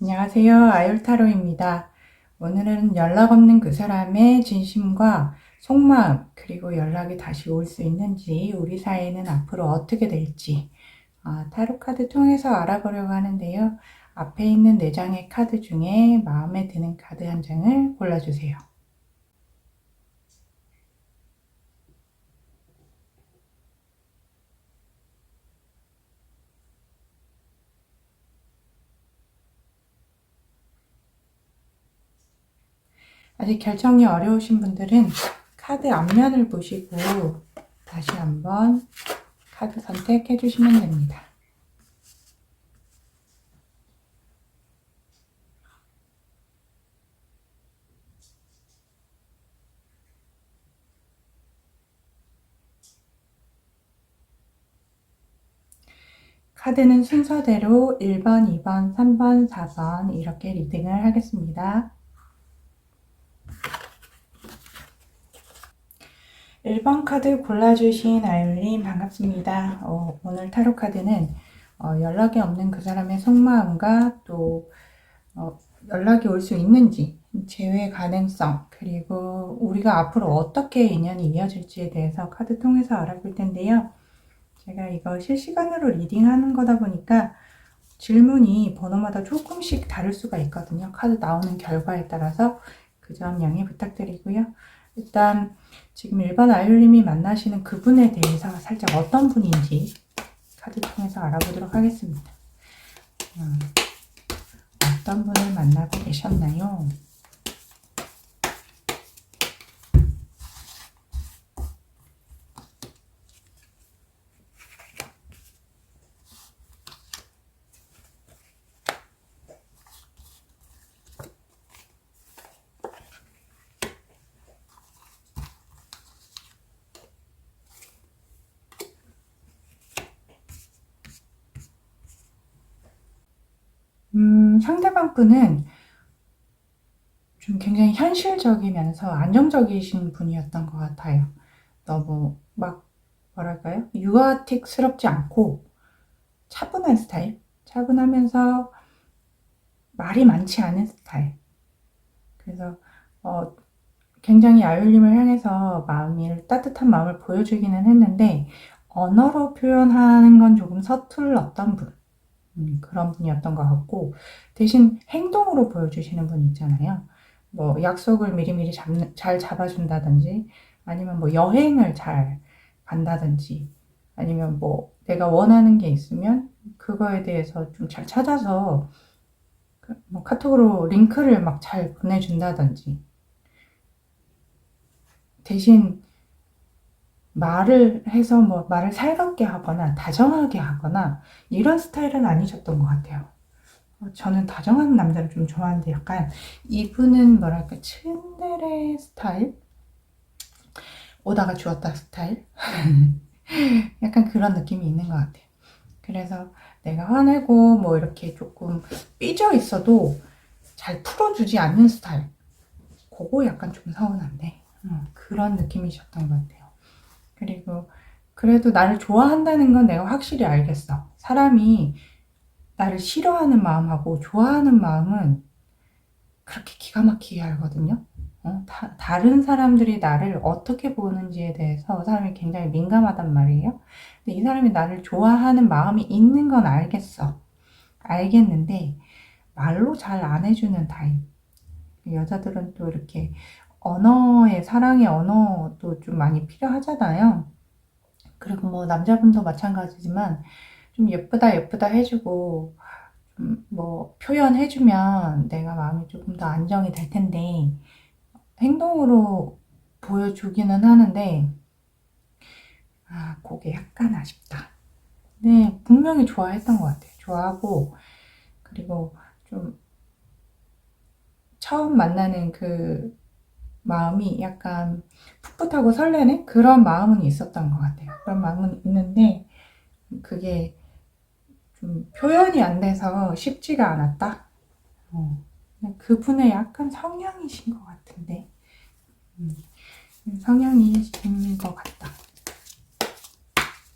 안녕하세요. 아율타로입니다. 오늘은 연락 없는 그 사람의 진심과 속마음, 그리고 연락이 다시 올 수 있는지, 우리 사이는 앞으로 어떻게 될지 타로 카드 통해서 알아보려고 하는데요. 앞에 있는 4장의 카드 중에 마음에 드는 카드 한 장을 골라주세요. 아직 결정이 어려우신 분들은 카드 앞면을 보시고 다시 한번 카드 선택해 주시면 됩니다. 카드는 순서대로 1번, 2번, 3번, 4번 이렇게 리딩을 하겠습니다. 1번 카드 골라주신 아율님 반갑습니다. 오늘 타로 카드는 연락이 없는 그 사람의 속마음과 또 연락이 올 수 있는지, 재회 가능성, 그리고 우리가 앞으로 어떻게 인연이 이어질지에 대해서 카드 통해서 알아볼 텐데요. 제가 이거 실시간으로 리딩하는 거다 보니까 질문이 번호마다 조금씩 다를 수가 있거든요. 카드 나오는 결과에 따라서 그 점 양해 부탁드리고요. 일단 지금 일반 아율님이 만나시는 그분에 대해서 살짝 어떤 분인지 카드 통해서 알아보도록 하겠습니다. 어떤 분을 만나고 계셨나요? 상대방 분은 좀 굉장히 현실적이면서 안정적이신 분이었던 것 같아요. 너무 막 뭐랄까요? 유아틱스럽지 않고 차분한 스타일? 차분하면서 말이 많지 않은 스타일. 그래서 굉장히 아율님을 향해서 따뜻한 마음을 보여주기는 했는데 언어로 표현하는 건 조금 서툴렀던 분. 그런 분이었던 것 같고, 대신 행동으로 보여주시는 분 있잖아요. 뭐 약속을 미리미리 잘 잡아준다든지, 아니면 뭐 여행을 잘 간다든지, 아니면 뭐 내가 원하는 게 있으면 그거에 대해서 좀 잘 찾아서 뭐 카톡으로 링크를 막 잘 보내준다든지, 대신 말을 해서 뭐 말을 살갑게 하거나 다정하게 하거나 이런 스타일은 아니셨던 것 같아요. 저는 다정한 남자를 좀 좋아하는데 약간 이분은 뭐랄까 츤데레 스타일? 오다가 주었다 스타일? 약간 그런 느낌이 있는 것 같아요. 그래서 내가 화내고 뭐 이렇게 조금 삐져 있어도 잘 풀어주지 않는 스타일. 그거 약간 좀 서운한데 그런 느낌이셨던 것 같아요. 그리고 그래도 나를 좋아한다는 건 내가 확실히 알겠어. 사람이 나를 싫어하는 마음하고 좋아하는 마음은 그렇게 기가 막히게 알거든요. 다른 사람들이 나를 어떻게 보는지에 대해서 사람이 굉장히 민감하단 말이에요. 근데 이 사람이 나를 좋아하는 마음이 있는 건 알겠어. 알겠는데 말로 잘 안 해주는 타입. 여자들은 또 이렇게 사랑의 언어도 좀 많이 필요하잖아요. 그리고 뭐 남자분도 마찬가지지만 좀 예쁘다 예쁘다 해주고 뭐 표현해주면 내가 마음이 조금 더 안정이 될 텐데 행동으로 보여주기는 하는데 그게 약간 아쉽다. 네, 분명히 좋아했던 것 같아요. 좋아하고 그리고 좀 처음 만나는 그 마음이 약간 풋풋하고 설레는 그런 마음은 있었던 것 같아요. 그런 마음은 있는데 그게 좀 표현이 안 돼서 쉽지가 않았다. 그분의 약간 성향이신 것 같은데 성향이신 것 같다.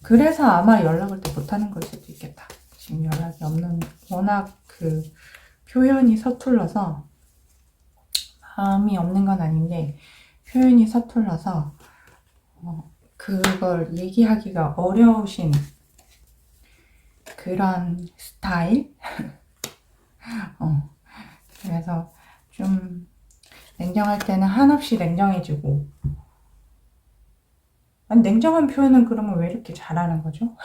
그래서 아마 연락을 또 못하는 걸 수도 있겠다. 지금 연락이 없는 워낙 그 표현이 서툴러서, 마음이 없는 건 아닌데 표현이 서툴러서 그걸 얘기하기가 어려우신 그런 스타일? 그래서 좀 냉정할 때는 한없이 냉정해지고, 아니, 냉정한 표현은 그러면 왜 이렇게 잘하는 거죠?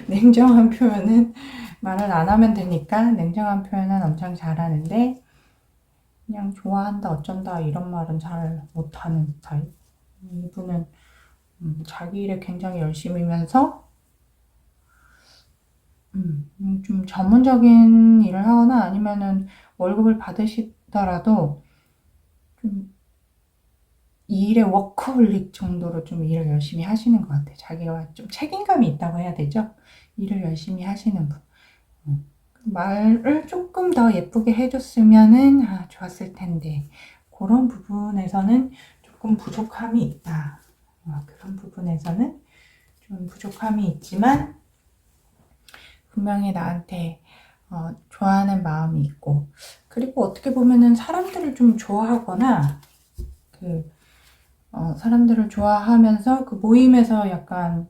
냉정한 표현은 말을 안 하면 되니까 냉정한 표현은 엄청 잘하는데, 그냥 좋아한다 어쩐다 이런 말은 잘 못하는 스타일. 이분은 자기 일에 굉장히 열심히면서 좀 전문적인 일을 하거나 아니면은 월급을 받으시더라도 좀 이 일에 워커홀릭 정도로 좀 일을 열심히 하시는 것 같아요. 자기가 좀 책임감이 있다고 해야 되죠? 일을 열심히 하시는 분. 말을 조금 더 예쁘게 해줬으면은 좋았을 텐데, 그런 부분에서는 조금 부족함이 있다. 그런 부분에서는 좀 부족함이 있지만 분명히 나한테 좋아하는 마음이 있고, 그리고 어떻게 보면은 사람들을 좀 좋아하거나 사람들을 좋아하면서 그 모임에서 약간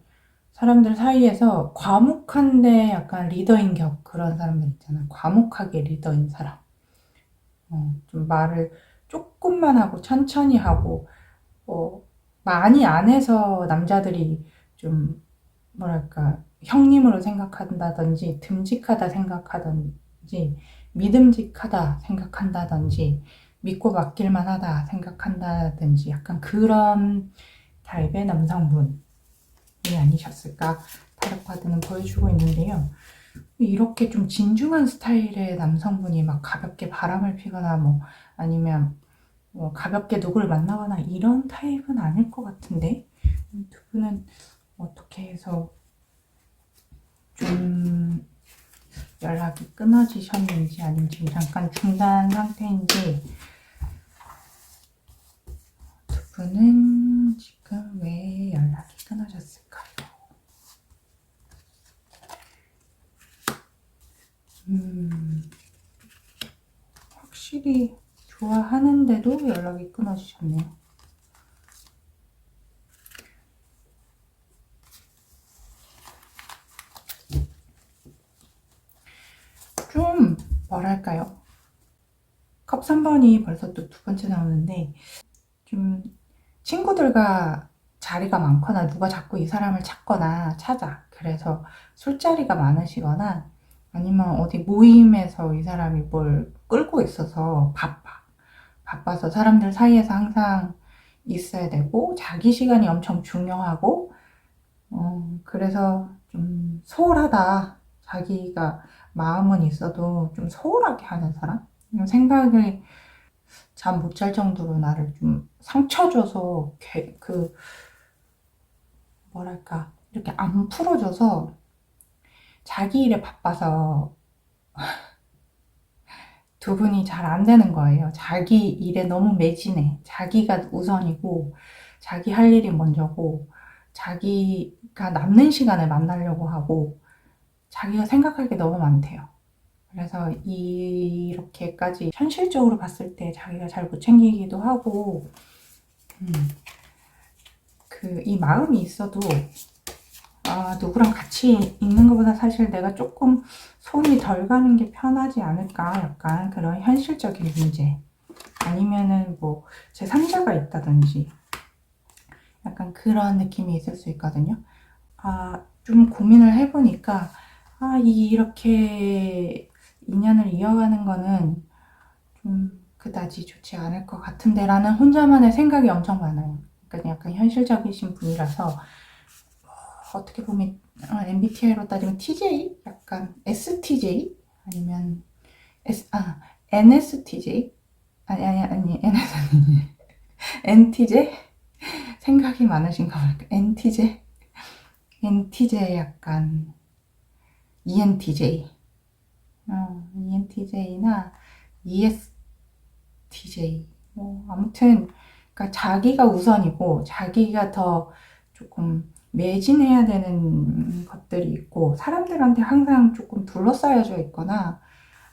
사람들 사이에서 과묵한데 약간 리더인 격, 그런 사람들 있잖아. 과묵하게 리더인 사람. 좀 말을 조금만 하고 천천히 하고, 많이 안 해서 남자들이 좀 뭐랄까 형님으로 생각한다든지 듬직하다 생각하든지 믿음직하다 생각한다든지 믿고 맡길만 하다 생각한다든지 약간 그런 타입의 남성분이 아니셨을까 타로카드는 보여주고 있는데요. 이렇게 좀 진중한 스타일의 남성분이 막 가볍게 바람을 피거나 뭐 아니면 뭐 가볍게 누구를 만나거나 이런 타입은 아닐 것 같은데, 두 분은 어떻게 해서 좀 연락이 끊어지셨는지 아니면 지금 잠깐 중단 상태인지, 두 분은 지금 왜 연락이 끊어졌을까요? 확실히 좋아하는데도 연락이 끊어지셨네요. 좀 뭐랄까요? 컵 3번이 벌써 또 두 번째 나오는데, 좀 친구들과 자리가 많거나 누가 자꾸 이 사람을 찾아. 그래서 술자리가 많으시거나 아니면 어디 모임에서 이 사람이 뭘 끌고 있어서 바빠서 사람들 사이에서 항상 있어야 되고 자기 시간이 엄청 중요하고, 그래서 좀 소홀하다. 자기가 마음은 있어도 좀 소홀하게 하는 사람? 생각을 잠 못 잘 정도로 나를 좀 상처 줘서 뭐랄까 이렇게 안 풀어줘서 자기 일에 바빠서 두 분이 잘 안 되는 거예요. 자기 일에 너무 매진해. 자기가 우선이고 자기 할 일이 먼저고 자기가 남는 시간에 만나려고 하고 자기가 생각할 게 너무 많대요. 그래서 이렇게까지 현실적으로 봤을 때 자기가 잘 못 챙기기도 하고, 이 마음이 있어도 누구랑 같이 있는 것보다 사실 내가 조금 손이 덜 가는 게 편하지 않을까, 약간 그런 현실적인 문제, 아니면은 뭐 제3자가 있다든지 약간 그런 느낌이 있을 수 있거든요. 좀 고민을 해보니까 이렇게 인연을 이어가는 거는 좀 그다지 좋지 않을 것 같은데 라는 혼자만의 생각이 엄청 많아요. 그러니까 약간 현실적이신 분이라서, 어떻게 보면 MBTI로 따지면 TJ? 약간 STJ? 아니면 NSTJ? 아니 NTJ? 생각이 많으신가 볼까? NTJ? NTJ 약간 ENTJ? ENTJ나 ESTJ. 아무튼, 그러니까 자기가 우선이고, 자기가 더 조금 매진해야 되는 것들이 있고, 사람들한테 항상 조금 둘러싸여져 있거나,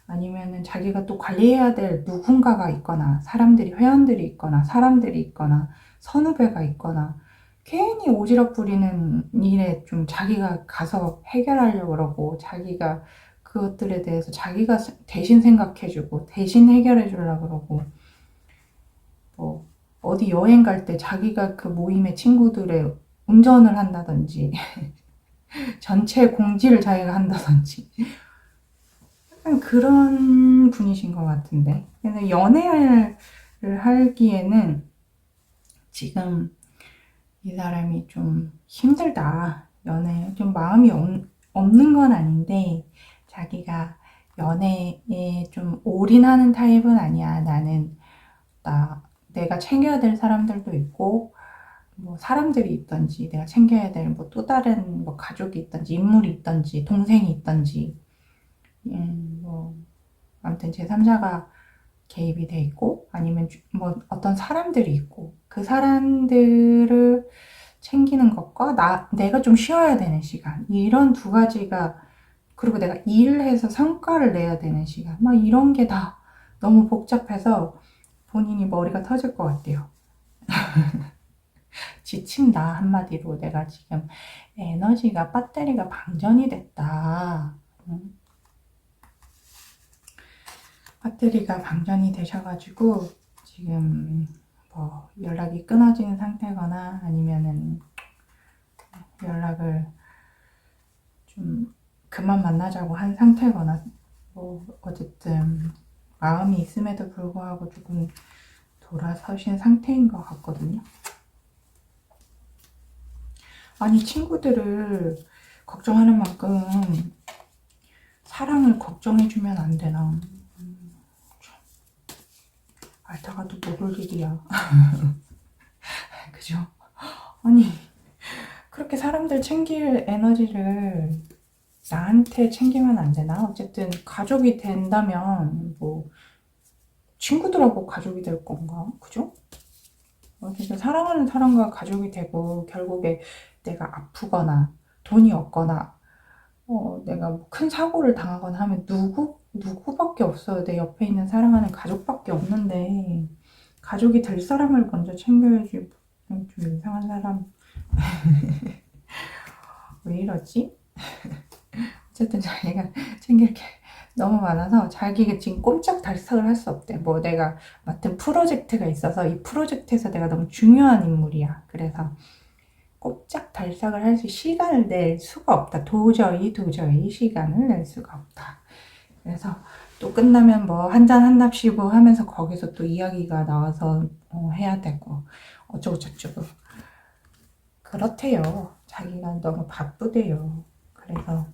아니면은 자기가 또 관리해야 될 누군가가 있거나 사람들이 회원들이 있거나 사람들이 있거나 선후배가 있거나 괜히 오지랖 부리는 일에 좀 자기가 가서 해결하려고 그러고 자기가 그것들에 대해서 자기가 대신 생각해주고 대신 해결해 주려고 그러고 뭐 어디 여행 갈 때 자기가 그 모임의 친구들의 운전을 한다든지 전체 공지를 자기가 한다든지 약간 그런 분이신 것 같은데 그래서 연애를 하기에는 지금 이 사람이 좀 힘들다. 연애 좀 마음이 없는 건 아닌데 자기가 연애에 좀 올인하는 타입은 아니야. 나는 내가 챙겨야 될 사람들도 있고 뭐 사람들이 있던지 내가 챙겨야 될 뭐 또 다른 뭐 가족이 있던지 인물이 있던지 동생이 있던지 뭐 아무튼 제3자가 개입이 돼 있고 아니면 뭐 어떤 사람들이 있고 그 사람들을 챙기는 것과 내가 좀 쉬어야 되는 시간 이런 두 가지가 그리고 내가 일을 해서 성과를 내야 되는 시간 막 이런 게 다 너무 복잡해서 본인이 머리가 터질 것 같아요. 지친다 한마디로 내가 지금 에너지가 배터리가 방전이 됐다. 배터리가 방전이 되셔가지고 지금 뭐 연락이 끊어지는 상태거나 아니면은 연락을 좀 그만 만나자고 한 상태거나 뭐 어쨌든 마음이 있음에도 불구하고 조금 돌아서신 상태인 것 같거든요. 아니 친구들을 걱정하는 만큼 사랑을 걱정해주면 안 되나. 알다가도 모를 일이야. 그죠? 아니 그렇게 사람들 챙길 에너지를 나한테 챙기면 안 되나? 어쨌든 가족이 된다면 뭐 친구들하고 가족이 될 건가? 그죠? 어쨌든 사랑하는 사람과 가족이 되고 결국에 내가 아프거나 돈이 없거나 내가 뭐 큰 사고를 당하거나 하면 누구밖에 없어요. 내 옆에 있는 사랑하는 가족밖에 없는데 가족이 될 사람을 먼저 챙겨야지. 좀 이상한 사람. 왜 이러지? 어쨌든 자기가 챙길 게 너무 많아서 자기가 지금 꼼짝달싹을 할 수 없대. 뭐 내가 맡은 프로젝트가 있어서 이 프로젝트에서 내가 너무 중요한 인물이야. 그래서 꼼짝달싹을 할 수 시간을 낼 수가 없다. 도저히 시간을 낼 수가 없다. 그래서 또 끝나면 뭐 한잔 한납시고 하면서 거기서 또 이야기가 나와서 해야 되고 어쩌고 저쩌고 그렇대요. 자기가 너무 바쁘대요. 그래서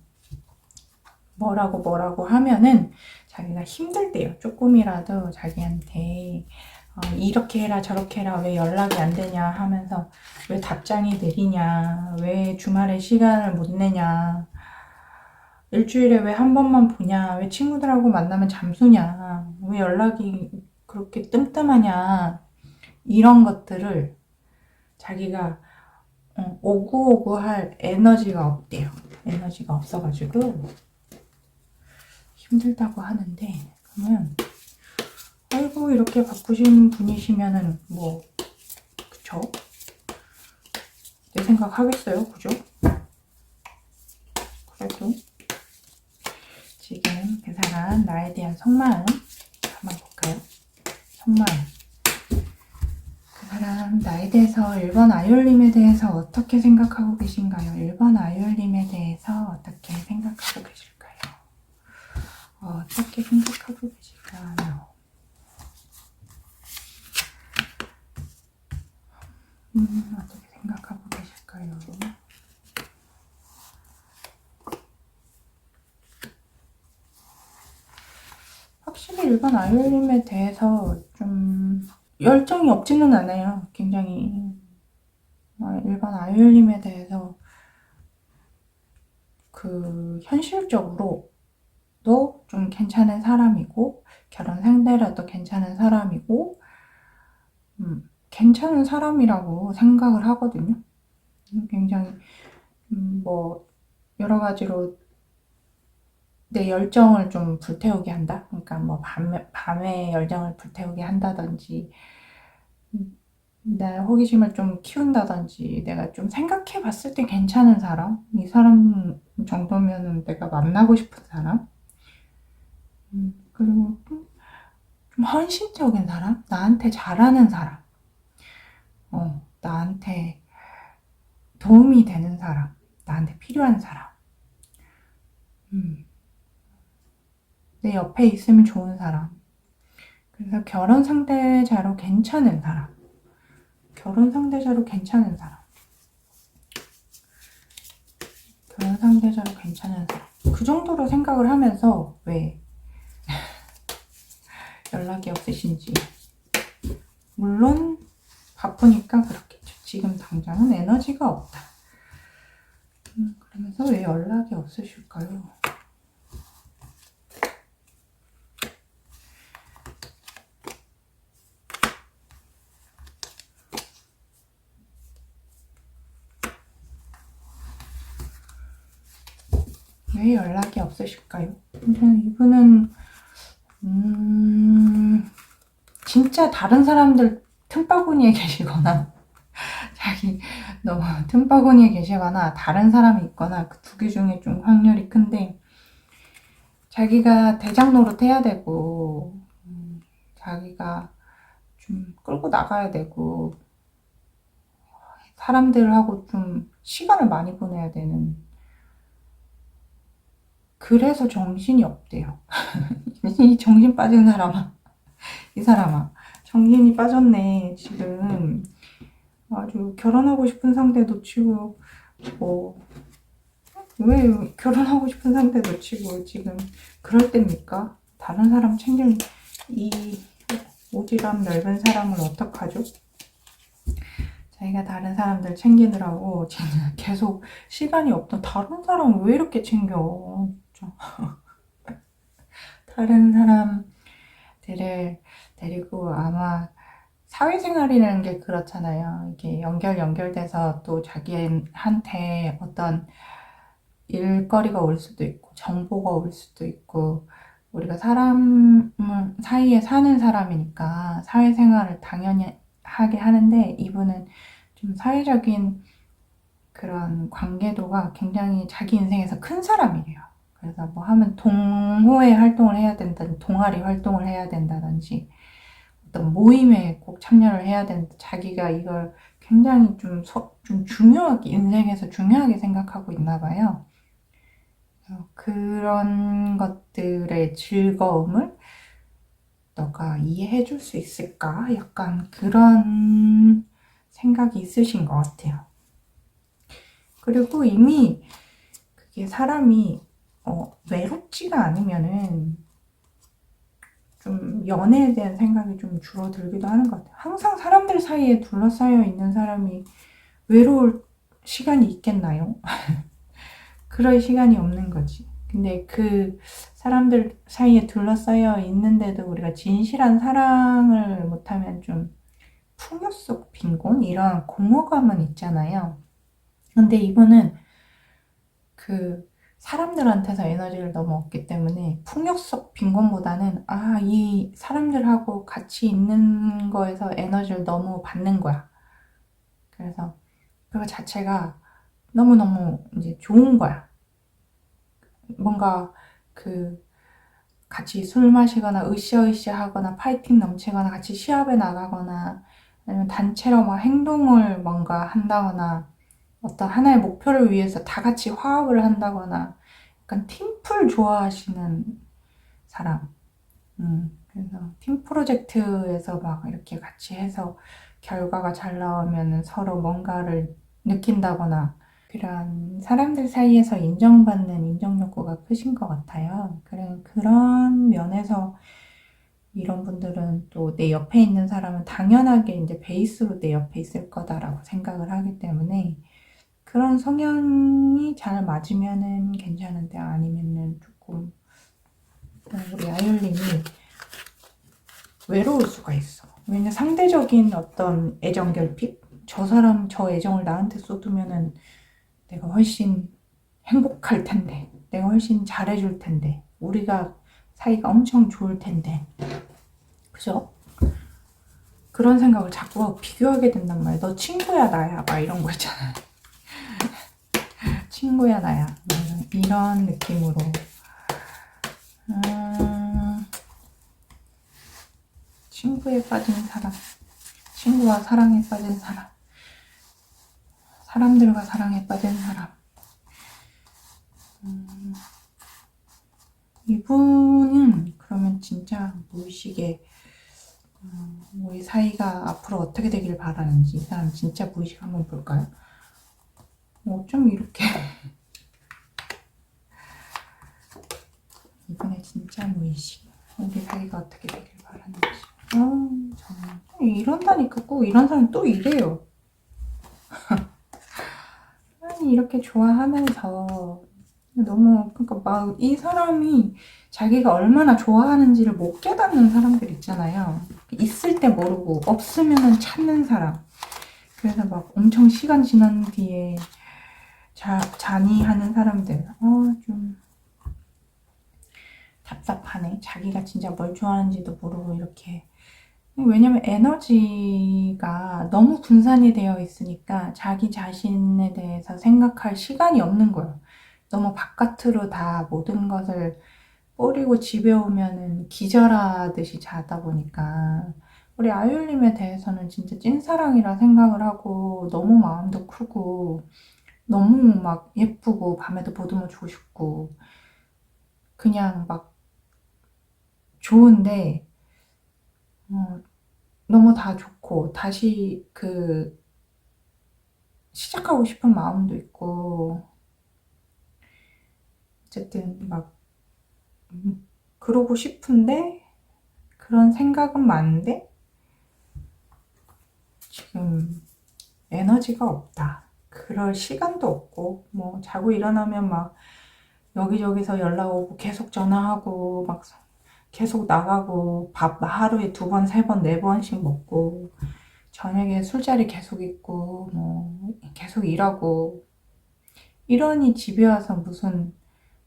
뭐라고 하면은 자기가 힘들대요. 조금이라도 자기한테 이렇게 해라 저렇게 해라 왜 연락이 안 되냐 하면서 왜 답장이 느리냐 왜 주말에 시간을 못 내냐 일주일에 왜 한 번만 보냐 왜 친구들하고 만나면 잠수냐 왜 연락이 그렇게 뜸뜸하냐 이런 것들을 자기가 오구오구 할 에너지가 없대요. 에너지가 없어가지고 힘들다고 하는데 그러면 아이고 이렇게 바쁘신 분이시면은 뭐 그쵸? 내 생각 하겠어요 그죠? 그래도 지금 그 사람 나에 대한 속마음 한번 볼까요? 속마음 그 사람 나에 대해서 1번 아이올님에 대해서 어떻게 생각하고 계신가요? 1번 아이올님에 대해서 어떻게 생각하고 계실까요? 어떻게 생각하고 계실까요? 어떻게 생각하고 계실까요? 확실히 일반 아이올림에 대해서 좀 열정이 없지는 않아요. 굉장히 일반 아이올림에 대해서 그 현실적으로도 좀 괜찮은 사람이고 결혼 상대로도 괜찮은 사람이고 괜찮은 사람이라고 생각을 하거든요. 굉장히 뭐 여러 가지로 내 열정을 좀 불태우게 한다. 그러니까 뭐 밤에 열정을 불태우게 한다든지, 내 호기심을 좀 키운다든지, 내가 좀 생각해 봤을 때 괜찮은 사람, 이 사람 정도면은 내가 만나고 싶은 사람, 그리고 좀 헌신적인 사람, 나한테 잘하는 사람, 나한테 도움이 되는 사람, 나한테 필요한 사람, 내 옆에 있으면 좋은 사람. 그래서 결혼 상대자로 괜찮은 사람, 결혼 상대자로 괜찮은 사람, 결혼 상대자로 괜찮은 사람. 그 정도로 생각을 하면서 왜 연락이 없으신지. 물론 바쁘니까 그렇겠죠. 지금 당장은 에너지가 없다. 그러면서 왜 연락이 없으실까요? 왜 연락이 없으실까요? 이분은 진짜 다른 사람들 틈바구니에 계시거나 자기 너무 틈바구니에 계시거나 다른 사람이 있거나 그 두 개 중에 좀 확률이 큰데, 자기가 대장 노릇 해야 되고 자기가 좀 끌고 나가야 되고 사람들하고 좀 시간을 많이 보내야 되는, 그래서 정신이 없대요. 이 정신 빠진 사람아, 이 사람아, 정신이 빠졌네. 지금 아주 결혼하고 싶은 상대 놓치고, 뭐, 왜 결혼하고 싶은 상대 놓치고 지금 그럴 때입니까? 다른 사람 챙길 이 오지랖 넓은 사람을 어떡하죠? 자기가 다른 사람들 챙기느라고 진짜 계속 시간이 없던, 다른 사람 왜 이렇게 챙겨? 진짜. 다른 사람들을 데리고 아마 사회생활이라는 게 그렇잖아요. 이게 연결돼서 또 자기한테 어떤 일거리가 올 수도 있고, 정보가 올 수도 있고, 우리가 사람 사이에 사는 사람이니까 사회생활을 당연히 하게 하는데, 이분은 좀 사회적인 그런 관계도가 굉장히 자기 인생에서 큰 사람이래요. 그래서 뭐 하면 동호회 활동을 해야 된다든지, 동아리 활동을 해야 된다든지, 어떤 모임에 꼭 참여를 해야 된다. 자기가 이걸 굉장히 좀 중요하게, 인생에서 중요하게 생각하고 있나 봐요. 그런 것들의 즐거움을 너가 이해해 줄 수 있을까? 약간 그런 생각이 있으신 것 같아요. 그리고 이미 그게 사람이 외롭지가 않으면은 좀 연애에 대한 생각이 좀 줄어들기도 하는 것 같아요. 항상 사람들 사이에 둘러싸여 있는 사람이 외로울 시간이 있겠나요? 그럴 시간이 없는 거지. 근데 그 사람들 사이에 둘러싸여 있는데도 우리가 진실한 사랑을 못하면 좀 풍요 속 빈곤? 이런 공허감은 있잖아요. 근데 이분은 그 사람들한테서 에너지를 너무 얻기 때문에 풍요 속 빈곤보다는, 이 사람들하고 같이 있는 거에서 에너지를 너무 받는 거야. 그래서 그거 자체가 너무너무 이제 좋은 거야. 뭔가 그 같이 술 마시거나 으쌰으쌰 하거나 파이팅 넘치거나 같이 시합에 나가거나 아니면 단체로 막 행동을 뭔가 한다거나 어떤 하나의 목표를 위해서 다 같이 화합을 한다거나, 약간 팀플 좋아하시는 사람. 그래서 팀 프로젝트에서 막 이렇게 같이 해서 결과가 잘 나오면 서로 뭔가를 느낀다거나, 그런 사람들 사이에서 인정받는 인정 욕구가 크신 것 같아요. 그런 면에서 이런 분들은 또 내 옆에 있는 사람은 당연하게 이제 베이스로 내 옆에 있을 거다라고 생각을 하기 때문에, 그런 성향이 잘 맞으면은 괜찮은데, 아니면은 조금 우리 아이올님이 외로울 수가 있어. 왜냐면 상대적인 어떤 애정 결핍? 저 사람 저 애정을 나한테 쏟으면은 내가 훨씬 행복할 텐데, 내가 훨씬 잘해줄 텐데, 우리가 사이가 엄청 좋을 텐데. 그죠? 그런 생각을 자꾸 비교하게 된단 말이야. 너 친구야 나야 막 이런 거 있잖아. 친구야 나야 이런 느낌으로. 친구에 빠진 사람, 친구와 사랑에 빠진 사람, 사람들과 사랑에 빠진 사람. 이분은 그러면 진짜 무의식에 우리 사이가 앞으로 어떻게 되길 바라는지 이 사람 진짜 무의식 한번 볼까요? 좀 이렇게 이번에 진짜 무의식 우리 사이가 어떻게 되길 바라는지. 정말 이런다니까. 꼭 이런 사람 또 이래요. 아니 이렇게 좋아하면서 너무, 그러니까 막 이 사람이 자기가 얼마나 좋아하는지를 못 깨닫는 사람들 있잖아요. 있을 때 모르고 없으면은 찾는 사람. 그래서 막 엄청 시간 지난 뒤에 잔이하는 사람들. 좀 답답하네. 자기가 진짜 뭘 좋아하는지도 모르고 이렇게. 왜냐면 에너지가 너무 분산이 되어 있으니까 자기 자신에 대해서 생각할 시간이 없는 거예요. 너무 바깥으로 다 모든 것을 뿌리고 집에 오면은 기절하듯이 자다 보니까 우리 아율님에 대해서는 진짜 찐사랑이라 생각을 하고 너무 마음도 크고 너무 막 예쁘고 밤에도 보듬어 주고 싶고 그냥 막 좋은데 너무 다 좋고 다시 시작하고 싶은 마음도 있고 어쨌든 막 그러고 싶은데 그런 생각은 많은데 지금 에너지가 없다. 그럴 시간도 없고 뭐 자고 일어나면 막 여기저기서 연락 오고 계속 전화하고 막 계속 나가고 밥 하루에 2번, 3번, 4번씩 먹고 저녁에 술자리 계속 있고 뭐 계속 일하고 이러니 집에 와서 무슨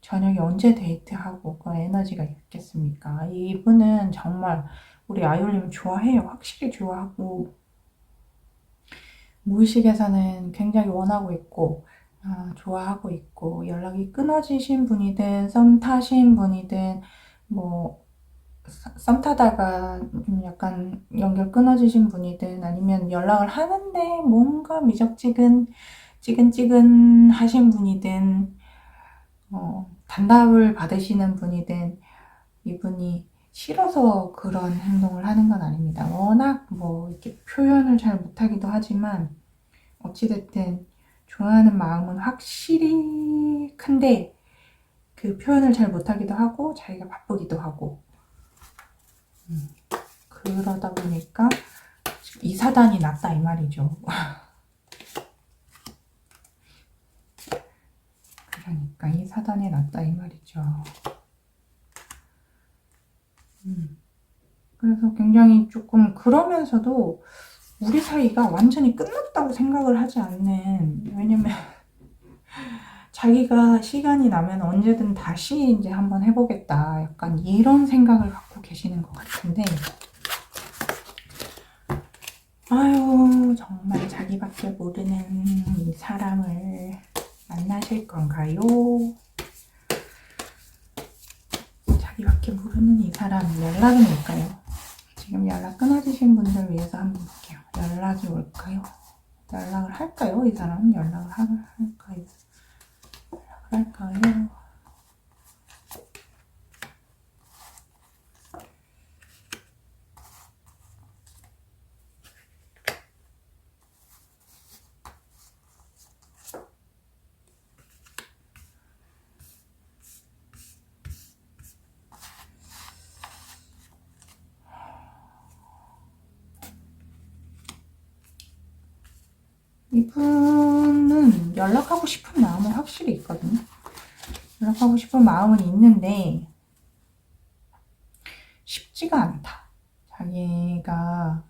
저녁에 언제 데이트하고 그 에너지가 있겠습니까? 이분은 정말 우리 아이올님 좋아해요. 확실히 좋아하고 무의식에서는 굉장히 원하고 있고 좋아하고 있고 연락이 끊어지신 분이든 썸 타신 분이든 뭐 썸 타다가 좀 약간 연결 끊어지신 분이든 아니면 연락을 하는데 뭔가 찌근찌근 하신 분이든 단답을 받으시는 분이든 이분이 싫어서 그런 행동을 하는 건 아닙니다. 워낙 뭐 이렇게 표현을 잘 못하기도 하지만 어찌됐든 좋아하는 마음은 확실히 큰데 그 표현을 잘 못하기도 하고 자기가 바쁘기도 하고 그러다 보니까 이 사단이 낫다 이 말이죠. 그러니까 이 사단이 낫다 이 말이죠. 그래서 굉장히 조금 그러면서도 우리 사이가 완전히 끝났다고 생각을 하지 않는, 왜냐면 자기가 시간이 나면 언제든 다시 이제 한번 해보겠다 약간 이런 생각을 갖고 계시는 것 같은데 아유 정말 자기밖에 모르는 이 사람을 만나실 건가요? 자기밖에 모르는 이 사람 연락은 올까요? 지금 연락 끊어지신 분들 위해서 한번 볼게요. 연락이 올까요? 연락을 할까요? 이 사람은 연락을 할까요? 할까요? 이분은 연락하고 싶은 마음은 확실히 있거든요. 연락하고 싶은 마음은 있는데 쉽지가 않다. 자기가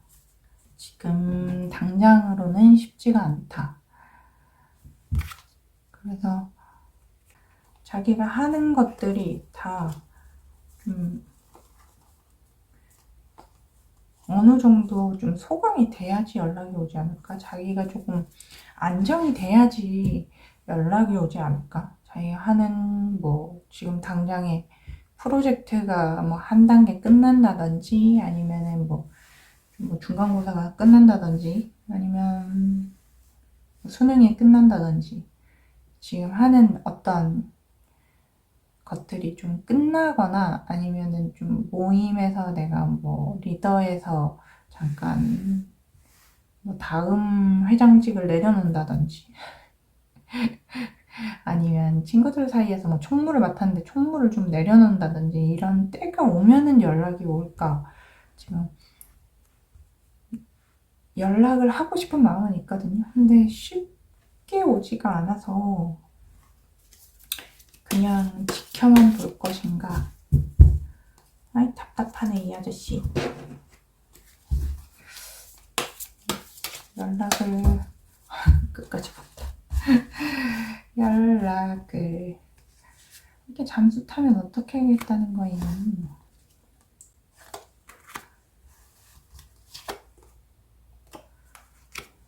지금 당장으로는 쉽지가 않다. 그래서 자기가 하는 것들이 다 어느 정도 좀 소강이 돼야지 연락이 오지 않을까? 자기가 조금 안정이 돼야지 연락이 오지 않을까? 자기가 하는 뭐 지금 당장에 프로젝트가 뭐 한 단계 끝난다든지 아니면은 뭐 중간고사가 끝난다든지 아니면 수능이 끝난다든지 지금 하는 어떤 것들이 좀 끝나거나 아니면은 좀 모임에서 내가 뭐 리더에서 잠깐 뭐 다음 회장직을 내려놓는다든지 아니면 친구들 사이에서 뭐 총무를 맡았는데 총무를 좀 내려놓는다든지 이런 때가 오면은 연락이 올까. 지금 연락을 하고 싶은 마음은 있거든요. 근데 쉽게 오지가 않아서 그냥 지켜만 볼 것인가. 아이 답답하네 이 아저씨. 연락을 끝까지 봤다. 연락을 이렇게 잠수 타면 어떻게 하겠다는 거예요.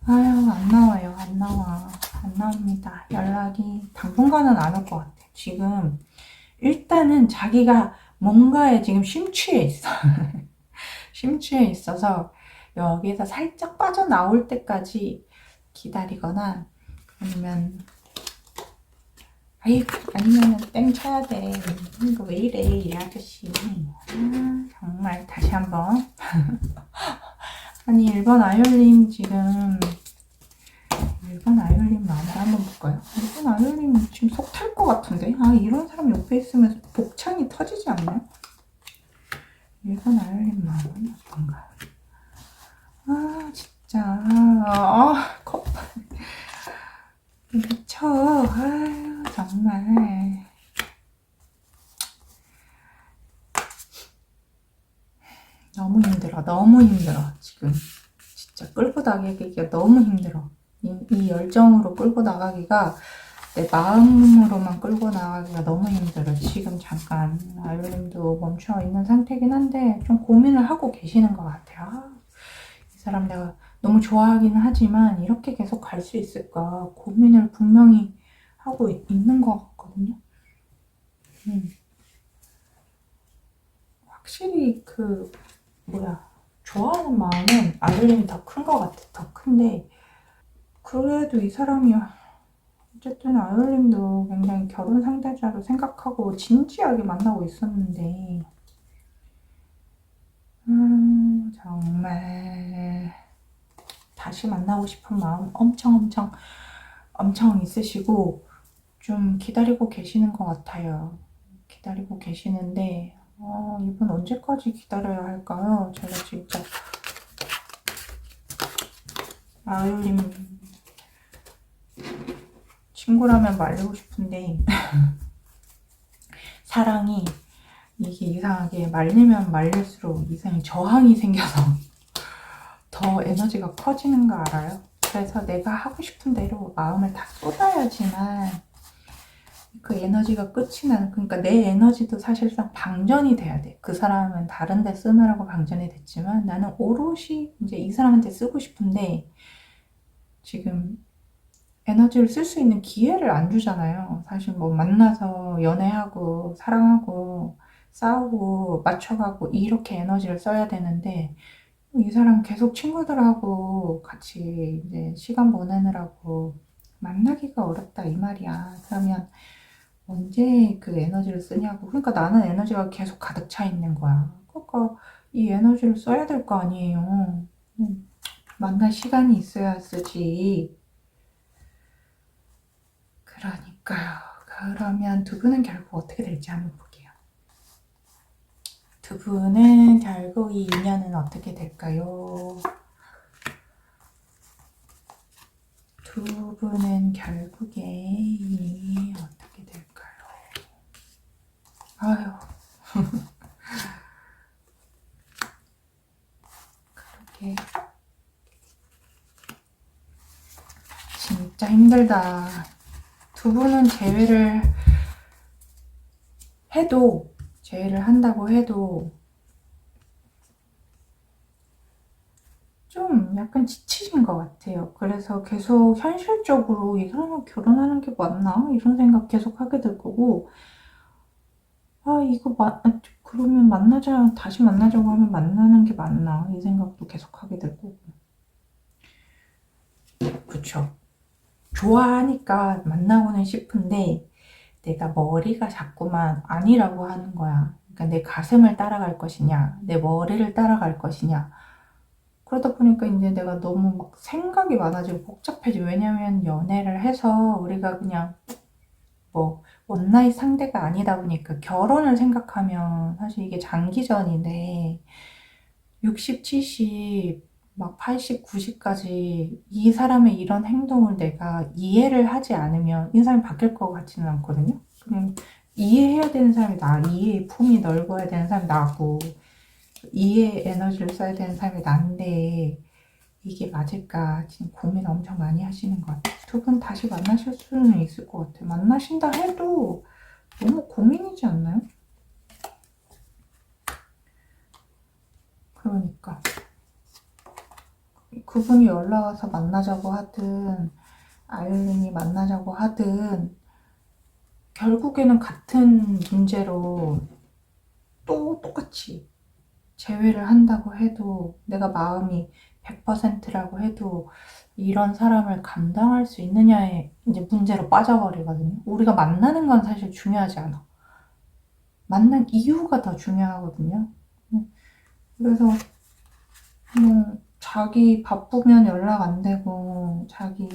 아유 안 나와요. 안 나와. 안 나옵니다. 연락이 당분간은 안 올 것 같아. 지금 일단은 자기가 뭔가에 지금 심취해 있어. 심취해 있어서 여기에서 살짝 빠져나올 때까지 기다리거나 아니면 아니면은 땡 쳐야 돼. 이거 왜 이래 이 아저씨. 정말 다시 한번 아니 1번 아이올님 지금 1번 아이올님 마음을 한번 볼까요? 1번 아이올님 지금 속 탈 것 같은데. 이런 사람 옆에 있으면 복창이 터지지 않나요? 1번 아이올님 마음은 어떤가? 진짜 컵 미쳐. 정말 너무 힘들어. 너무 힘들어. 지금 진짜 끌고 나가기가 너무 힘들어. 이 열정으로 끌고 나가기가 내 마음으로만 끌고 나가기가 너무 힘들어. 지금 잠깐 아이올님도 멈춰 있는 상태긴 한데 좀 고민을 하고 계시는 것 같아요. 이 사람 내가 너무 좋아하기는 하지만 이렇게 계속 갈 수 있을까 고민을 분명히 하고 있는 것 같거든요. 확실히 좋아하는 마음은 아이올님이 더 큰 것 같아. 더 큰데 그래도 이 사람이 어쨌든 아이올님도 굉장히 결혼 상대자로 생각하고 진지하게 만나고 있었는데 정말 다시 만나고 싶은 마음 엄청 있으시고 좀 기다리고 계시는 것 같아요. 기다리고 계시는데 이분 언제까지 기다려야 할까요? 제가 진짜 아이올님 친구라면 말리고 싶은데 사랑이 이게 이상하게 말리면 말릴수록 이상히 저항이 생겨서 더 에너지가 커지는 거 알아요? 그래서 내가 하고 싶은 대로 마음을 다 쏟아야지만 그 에너지가 끝이 나는, 그러니까 내 에너지도 사실상 방전이 돼야 돼. 그 사람은 다른 데 쓰느라고 방전이 됐지만 나는 오롯이 이제 이 사람한테 쓰고 싶은데 지금 에너지를 쓸 수 있는 기회를 안 주잖아요. 사실 뭐 만나서 연애하고 사랑하고 싸우고 맞춰가고 이렇게 에너지를 써야 되는데 이 사람 계속 친구들하고 같이 이제 시간 보내느라고 만나기가 어렵다 이 말이야. 그러면 언제 그 에너지를 쓰냐고. 그러니까 나는 에너지가 계속 가득 차 있는 거야. 그러니까 이 에너지를 써야 될 거 아니에요. 만날 시간이 있어야 쓰지. 그러니까요. 그러면 두 분은 결국 어떻게 될지 한번 볼게요. 두 분은 결국 이 인연은 어떻게 될까요? 두 분은 결국에 이 어떻게 될까요? 아유. 그렇게 진짜 힘들다. 두 분은 재회를 해도 재회를 한다고 해도 좀 약간 지치신 것 같아요. 그래서 계속 현실적으로 이 사람과 결혼하는 게 맞나? 이런 생각 계속 하게 될 거고, 아, 그러면 다시 만나자고 하면 만나는 게 맞나? 이 생각도 계속 하게 될 거고. 그쵸. 좋아하니까 만나고는 싶은데, 내가 머리가 자꾸만 아니라고 하는 거야. 그러니까 내 가슴을 따라갈 것이냐, 내 머리를 따라갈 것이냐. 그러다 보니까 이제 내가 너무 막 생각이 많아지고 복잡해져. 왜냐면 연애를 해서 우리가 그냥 뭐 원나잇 상대가 아니다 보니까 결혼을 생각하면 사실 이게 장기전인데 60, 70, 막 80, 90까지 이 사람의 이런 행동을 내가 이해를 하지 않으면 이 사람이 바뀔 것 같지는 않거든요. 그냥 이해해야 되는 사람이 이해의 품이 넓어야 되는 사람이 나고 이해 에너지를 써야 되는 사람이 난데 이게 맞을까 지금 고민 엄청 많이 하시는 것 같아요. 두 분 다시 만나실 수는 있을 것 같아요. 만나신다 해도 너무 고민이지 않나요? 그러니까 그분이 연락 와서 만나자고 하든 아이린이 만나자고 하든 결국에는 같은 문제로 또 똑같이 재회를 한다고 해도 내가 마음이 100%라고 해도 이런 사람을 감당할 수 있느냐에 이제 문제로 빠져버리거든요. 우리가 만나는 건 사실 중요하지 않아. 만난 이유가 더 중요하거든요. 그래서 자기 바쁘면 연락 안 되고 자기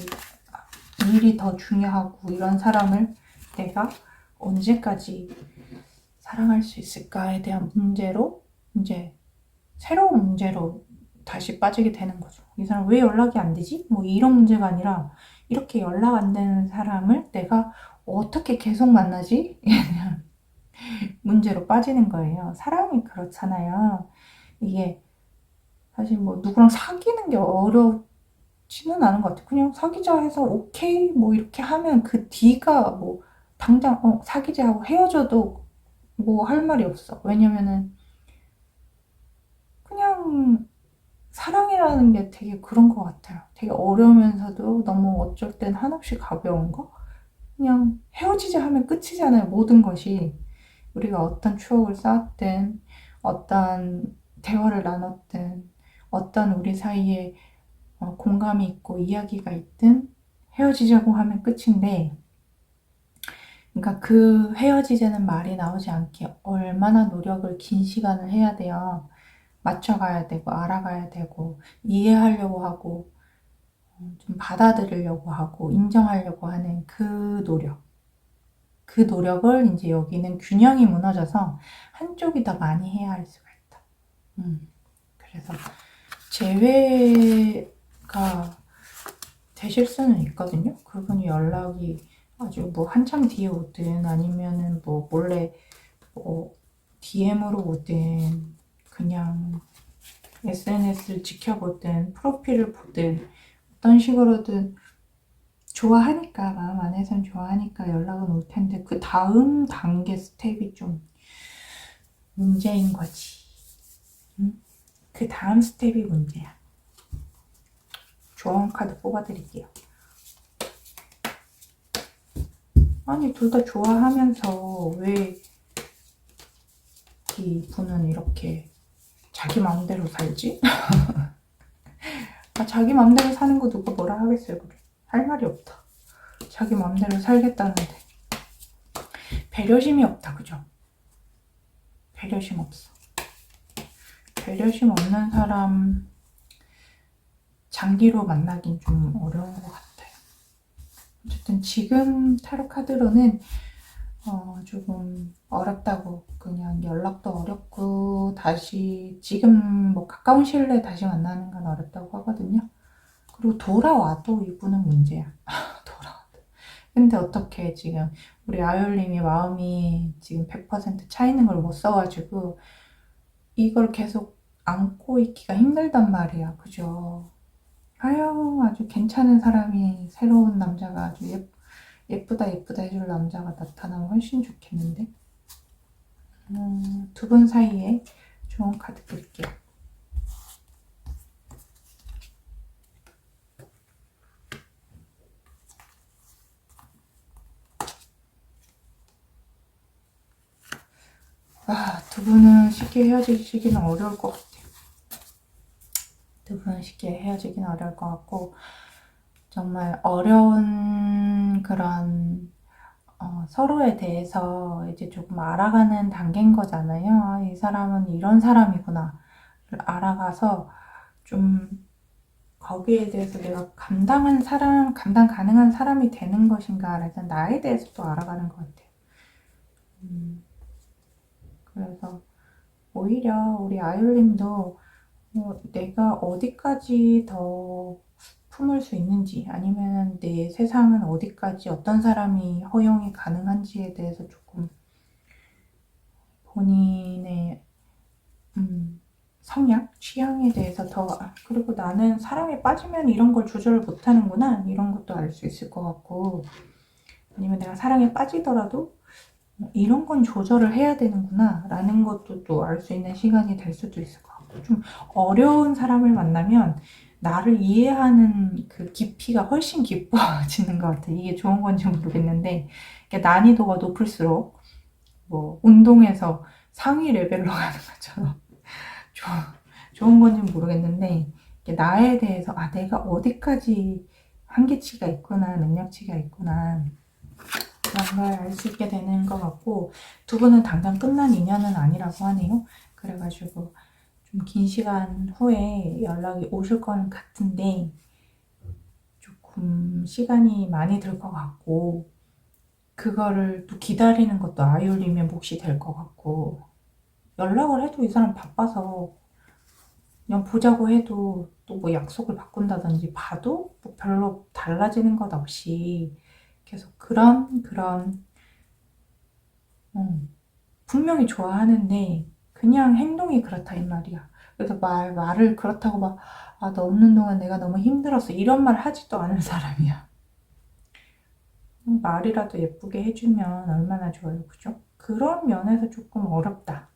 일이 더 중요하고 이런 사람을 내가 언제까지 사랑할 수 있을까에 대한 문제로 이제 새로운 문제로 다시 빠지게 되는 거죠. 이 사람 왜 연락이 안 되지? 뭐 이런 문제가 아니라 이렇게 연락 안 되는 사람을 내가 어떻게 계속 만나지? 문제로 빠지는 거예요. 사람이 그렇잖아요. 이게 사실 뭐 누구랑 사귀는 게 어렵지는 않은 것 같아요. 그냥 사귀자 해서 오케이 뭐 이렇게 하면 그 뒤가 뭐 당장 사귀자 하고 헤어져도 뭐 할 말이 없어. 왜냐면은 그냥 사랑이라는 게 되게 그런 것 같아요. 되게 어려우면서도 너무 어쩔 땐 한없이 가벼운 거? 그냥 헤어지자 하면 끝이잖아요. 모든 것이. 우리가 어떤 추억을 쌓았든, 어떤 대화를 나눴든, 어떤 우리 사이에 공감이 있고 이야기가 있든 헤어지자고 하면 끝인데, 그러니까 그 헤어지자는 말이 나오지 않게 얼마나 노력을 긴 시간을 해야 돼요. 맞춰가야 되고, 알아가야 되고, 이해하려고 하고, 좀 받아들이려고 하고, 인정하려고 하는 그 노력. 그 노력을 이제 여기는 균형이 무너져서 한쪽이 더 많이 해야 할 수가 있다. 그래서 재회가 되실 수는 있거든요. 그분이 연락이 아주 뭐 한참 뒤에 오든 아니면은 뭐 몰래 뭐 DM으로 오든 그냥 SNS를 지켜보든 프로필을 보든 어떤 식으로든 좋아하니까 마음 안에선 좋아하니까 연락은 올 텐데 그 다음 단계 스텝이 좀 문제인 거지. 그 다음 스텝이 문제야. 조언 카드 뽑아드릴게요. 아니 둘 다 좋아하면서 왜 이 분은 이렇게 자기 마음대로 살지? 자기 마음대로 사는 거 누가 뭐라 하겠어요. 그래. 할 말이 없다. 자기 마음대로 살겠다는데 배려심이 없다. 그죠? 배려심 없어. 배려심 없는 사람 장기로 만나긴 좀 어려운 것 같아요. 어쨌든 지금 타로 카드로는 조금 어렵다고 그냥 연락도 어렵고 다시 지금 뭐 가까운 시일 내에 다시 만나는 건 어렵다고 하거든요. 그리고 돌아와도 이분은 문제야. 돌아와도. 근데 어떻게 지금 우리 아율님이 마음이 지금 100% 차 있는 걸 못 써가지고 이걸 계속 안고 있기가 힘들단 말이야. 그죠? 아유 아주 괜찮은 사람이 새로운 남자가 아주 예쁘다 예쁘다 해줄 남자가 나타나면 훨씬 좋겠는데 두 분 사이에 좋은 카드 드릴게요. 두 분은 쉽게 헤어지기는 어려울 것 같아요. 두 분은 쉽게 헤어지기는 어려울 것 같고, 정말 어려운 그런 서로에 대해서 이제 조금 알아가는 단계인 거잖아요. 이 사람은 이런 사람이구나 알아가서 좀 거기에 대해서 내가 감당 가능한 사람이 되는 것인가, 라는 나에 대해서도 알아가는 것 같아요. 그래서 오히려 우리 아율님도 내가 어디까지 더 품을 수 있는지, 아니면 내 세상은 어디까지 어떤 사람이 허용이 가능한지에 대해서 조금 본인의 성향, 취향에 대해서 더, 그리고 나는 사랑에 빠지면 이런 걸 조절을 못하는구나, 이런 것도 알 수 있을 것 같고, 아니면 내가 사랑에 빠지더라도 이런 건 조절을 해야 되는구나 라는 것도 또 알 수 있는 시간이 될 수도 있을 것 같고, 좀 어려운 사람을 만나면 나를 이해하는 그 깊이가 훨씬 깊어지는 것 같아요. 이게 좋은 건지 모르겠는데, 난이도가 높을수록 뭐 운동에서 상위 레벨로 가는 것처럼 좋은 건지 모르겠는데, 나에 대해서 내가 어디까지 한계치가 있구나, 능력치가 있구나, 그런 걸 알 수 있게 되는 것 같고, 두 분은 당장 끝난 인연은 아니라고 하네요. 그래가지고 좀 긴 시간 후에 연락이 오실 건 같은데, 조금 시간이 많이 들 것 같고, 그거를 또 기다리는 것도 아이올림의 몫이 될 것 같고, 연락을 해도 이 사람 바빠서 그냥 보자고 해도 또 뭐 약속을 바꾼다든지 봐도 뭐 별로 달라지는 것 없이 계속 그런 분명히 좋아하는데 그냥 행동이 그렇다 이 말이야. 그래서 말을 그렇다고 막 너 없는 동안 내가 너무 힘들었어 이런 말 하지도 않은 사람이야. 말이라도 예쁘게 해주면 얼마나 좋아요, 그죠? 그런 면에서 조금 어렵다.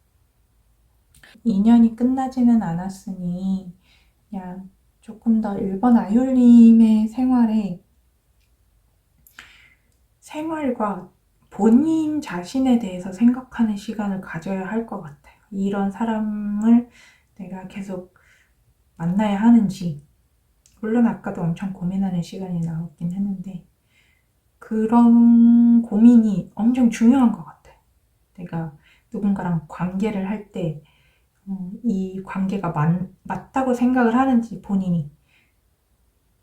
인연이 끝나지는 않았으니 그냥 조금 더 1번 아이올님의 생활과 본인 자신에 대해서 생각하는 시간을 가져야 할 것 같아요. 이런 사람을 내가 계속 만나야 하는지, 물론 아까도 엄청 고민하는 시간이 나왔긴 했는데, 그런 고민이 엄청 중요한 것 같아요. 내가 누군가랑 관계를 할 때, 이 관계가 맞다고 생각을 하는지, 본인이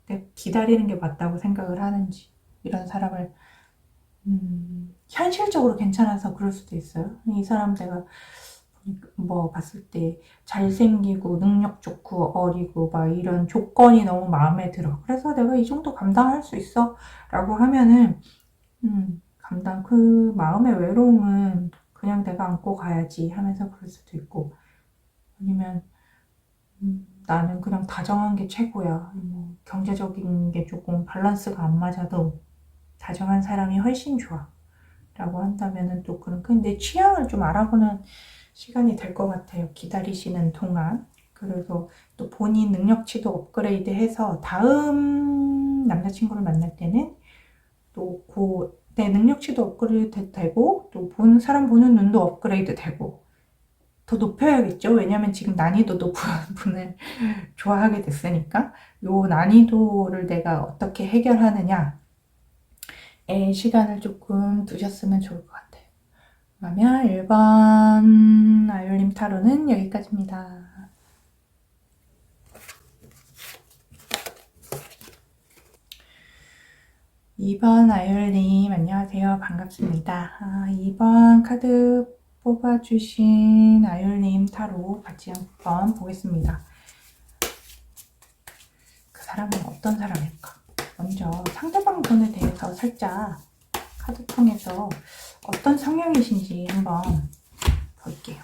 내가 기다리는 게 맞다고 생각을 하는지, 이런 사람을 현실적으로 괜찮아서 그럴 수도 있어요. 이 사람 내가 뭐 봤을 때 잘생기고 능력 좋고 어리고 막 이런 조건이 너무 마음에 들어. 그래서 내가 이 정도 감당할 수 있어 라고 하면은 그 마음의 외로움은 그냥 내가 안고 가야지 하면서 그럴 수도 있고, 아니면 나는 그냥 다정한 게 최고야. 뭐 경제적인 게 조금 밸런스가 안 맞아도 다정한 사람이 훨씬 좋아 라고 한다면은 또 근데 취향을 좀 알아보는 시간이 될 것 같아요. 기다리시는 동안. 그래서 또 본인 능력치도 업그레이드 해서 다음 남자친구를 만날 때는 또 내 능력치도 업그레이드 되고, 또 사람 보는 눈도 업그레이드 되고, 더 높여야겠죠. 왜냐면 지금 난이도 높은 분을 좋아하게 됐으니까, 요 난이도를 내가 어떻게 해결하느냐에 시간을 조금 두셨으면 좋을 것 같아요. 그러면 1번 아이올림 타로는 여기까지입니다. 2번 아이올림 안녕하세요. 반갑습니다. 2번 카드 뽑아주신 아이올림 타로 같이 한번 보겠습니다. 그 사람은 어떤 사람일까? 먼저 상대방 분에 대해서 살짝 카드 통해서 어떤 성향이신지 한번 볼게요.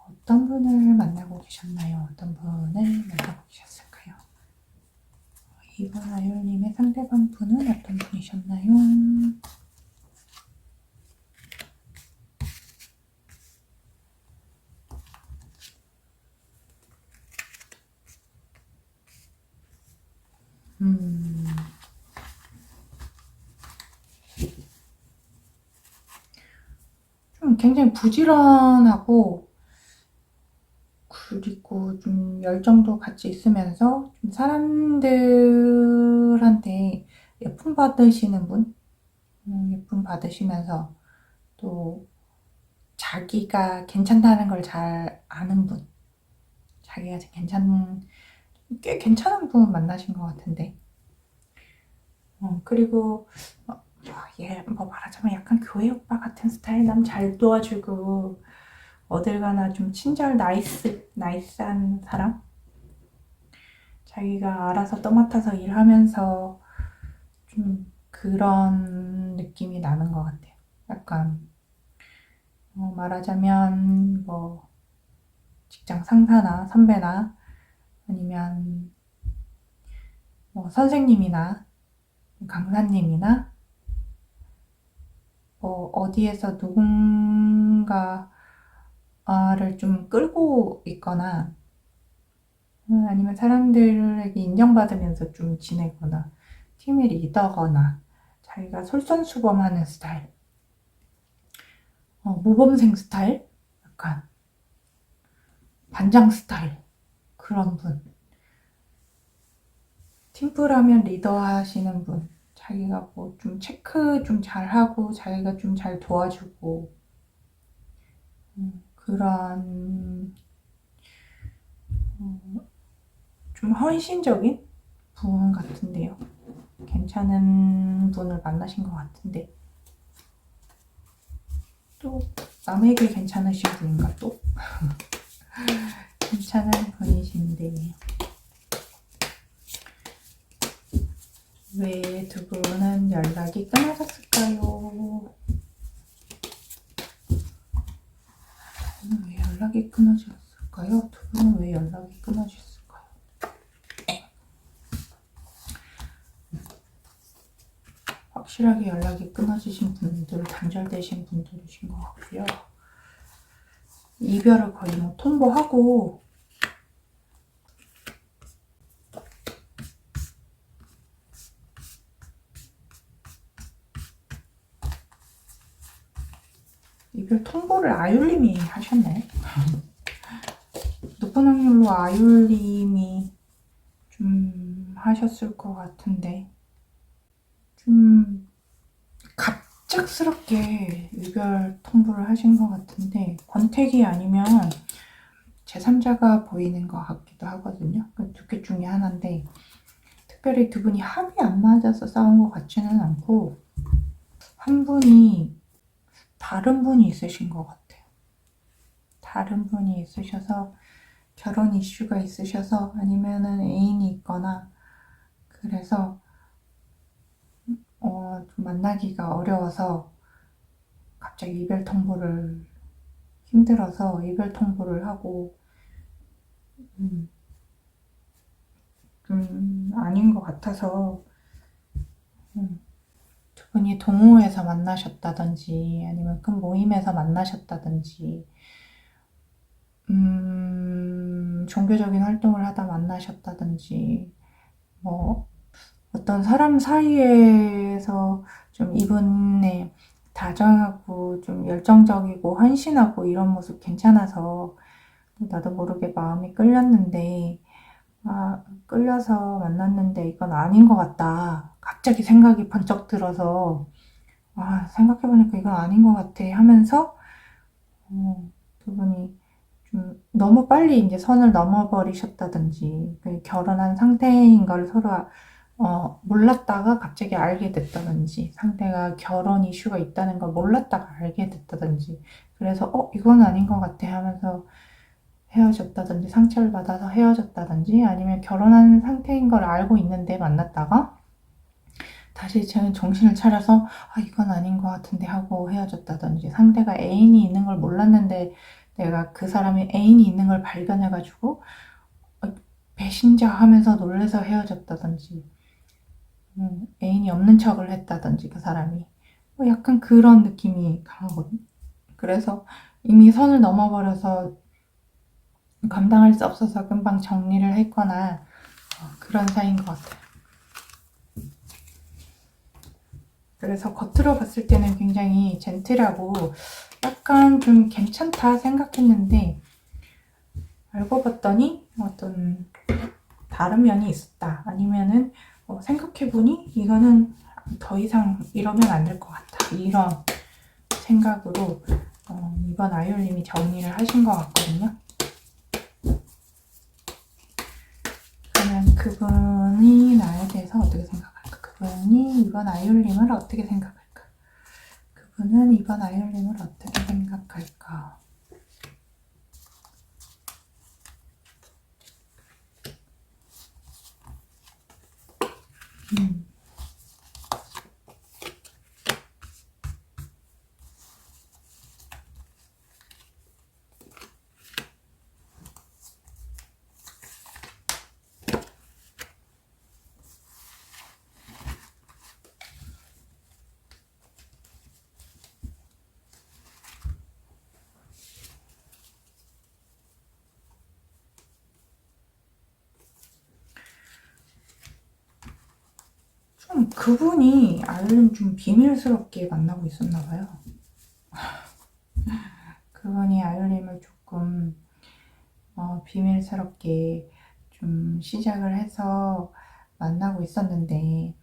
어떤 분을 만나고 계셨나요? 어떤 분을 만나고 계셨을까요? 이번 아이올님의 상대방 분은 어떤 분이셨나요? 좀 굉장히 부지런하고, 그리고 좀 열정도 같이 있으면서 좀 사람들한테 예쁨 받으시는 분? 예쁨 받으시면서 또 자기가 괜찮다는 걸 잘 아는 분. 자기가 꽤 괜찮은 분 만나신 것 같은데. 그리고 뭐 말하자면 약간 교회 오빠 같은 스타일. 남 잘 도와주고 어딜 가나 좀 친절 나이스한 사람? 자기가 알아서 떠맡아서 일하면서 좀 그런 느낌이 나는 것 같아요. 약간 말하자면 뭐 직장 상사나 선배나 아니면 뭐 선생님이나 강사님이나 뭐 어디에서 누군가를 좀 끌고 있거나 아니면 사람들에게 인정받으면서 좀 지내거나 팀의 리더거나 자기가 솔선수범하는 스타일, 모범생 스타일, 약간 반장 스타일 그런 분. 팀플하면 리더 하시는 분. 자기가 뭐 좀 체크 좀 잘하고 자기가 좀 잘 도와주고 그런 좀 헌신적인 분 같은데요. 괜찮은 분을 만나신 것 같은데 또 남에게 괜찮으신 분인가 또? 괜찮은 분이신데 왜 두 분은 연락이 끊어졌을까요? 왜 연락이 끊어졌을까요? 두 분은 왜 연락이 끊어졌을까요? 확실하게 연락이 끊어지신 분들, 단절되신 분들이신 것 같고요. 이별을 거의 뭐 통보하고 이별 통보를 아율님이 하셨나요? 높은 확률로 아율님이 좀 하셨을 것 같은데 좀 갑작스럽게 이별 통보를 하신 것 같은데 권태기 아니면 제3자가 보이는 것 같기도 하거든요. 두 개 중에 하나인데 특별히 두 분이 합이 안 맞아서 싸운 것 같지는 않고 한 분이 다른 분이 있으신 것 같아요. 다른 분이 있으셔서 결혼 이슈가 있으셔서 아니면은 애인이 있거나 그래서 좀 만나기가 어려워서 갑자기 이별 통보를 힘들어서 이별 통보를 하고 아닌 것 같아서 두 분이 동호회에서 만나셨다든지 아니면 큰 모임에서 만나셨다든지 종교적인 활동을 하다 만나셨다든지 뭐 어떤 사람 사이에서 좀 이분의 다정하고 좀 열정적이고 헌신하고 이런 모습 괜찮아서 나도 모르게 마음이 끌렸는데 끌려서 만났는데 이건 아닌 것 같다. 갑자기 생각이 번쩍 들어서 생각해보니까 이건 아닌 것 같아 하면서 두 분이 좀 너무 빨리 이제 선을 넘어버리셨다든지 결혼한 상태인 걸 서로 몰랐다가 갑자기 알게 됐다든지 상대가 결혼 이슈가 있다는 걸 몰랐다가 알게 됐다든지 그래서 이건 아닌 것 같아 하면서 헤어졌다든지 상처를 받아서 헤어졌다든지 아니면 결혼한 상태인 걸 알고 있는데 만났다가 다시 저는 정신을 차려서 이건 아닌 것 같은데 하고 헤어졌다든지 상대가 애인이 있는 걸 몰랐는데 내가 그 사람이 애인이 있는 걸 발견해가지고 배신자 하면서 놀래서 헤어졌다든지 애인이 없는 척을 했다든지 그 사람이 약간 그런 느낌이 강하거든요. 그래서 이미 선을 넘어버려서 감당할 수 없어서 금방 정리를 했거나 그런 사이인 것 같아요. 그래서 겉으로 봤을 때는 굉장히 젠틀하고 약간 좀 괜찮다 생각했는데 알고 봤더니 어떤 다른 면이 있었다. 아니면은 생각해보니 이거는 더 이상 이러면 안 될 것 같다. 이런 생각으로 이번 아이올님이 정리를 하신 것 같거든요. 그러면 그분이 나에 대해서 어떻게 생각할까? 그분이 이번 아이올님을 어떻게 생각할까? 그분은 이번 아이올님을 어떻게 생각할까? 좀 그분이 아이올님 좀 비밀스럽게 만나고 있었나 봐요. 그분이 아이올님을 조금 비밀스럽게 좀 시작을 해서 만나고 있었는데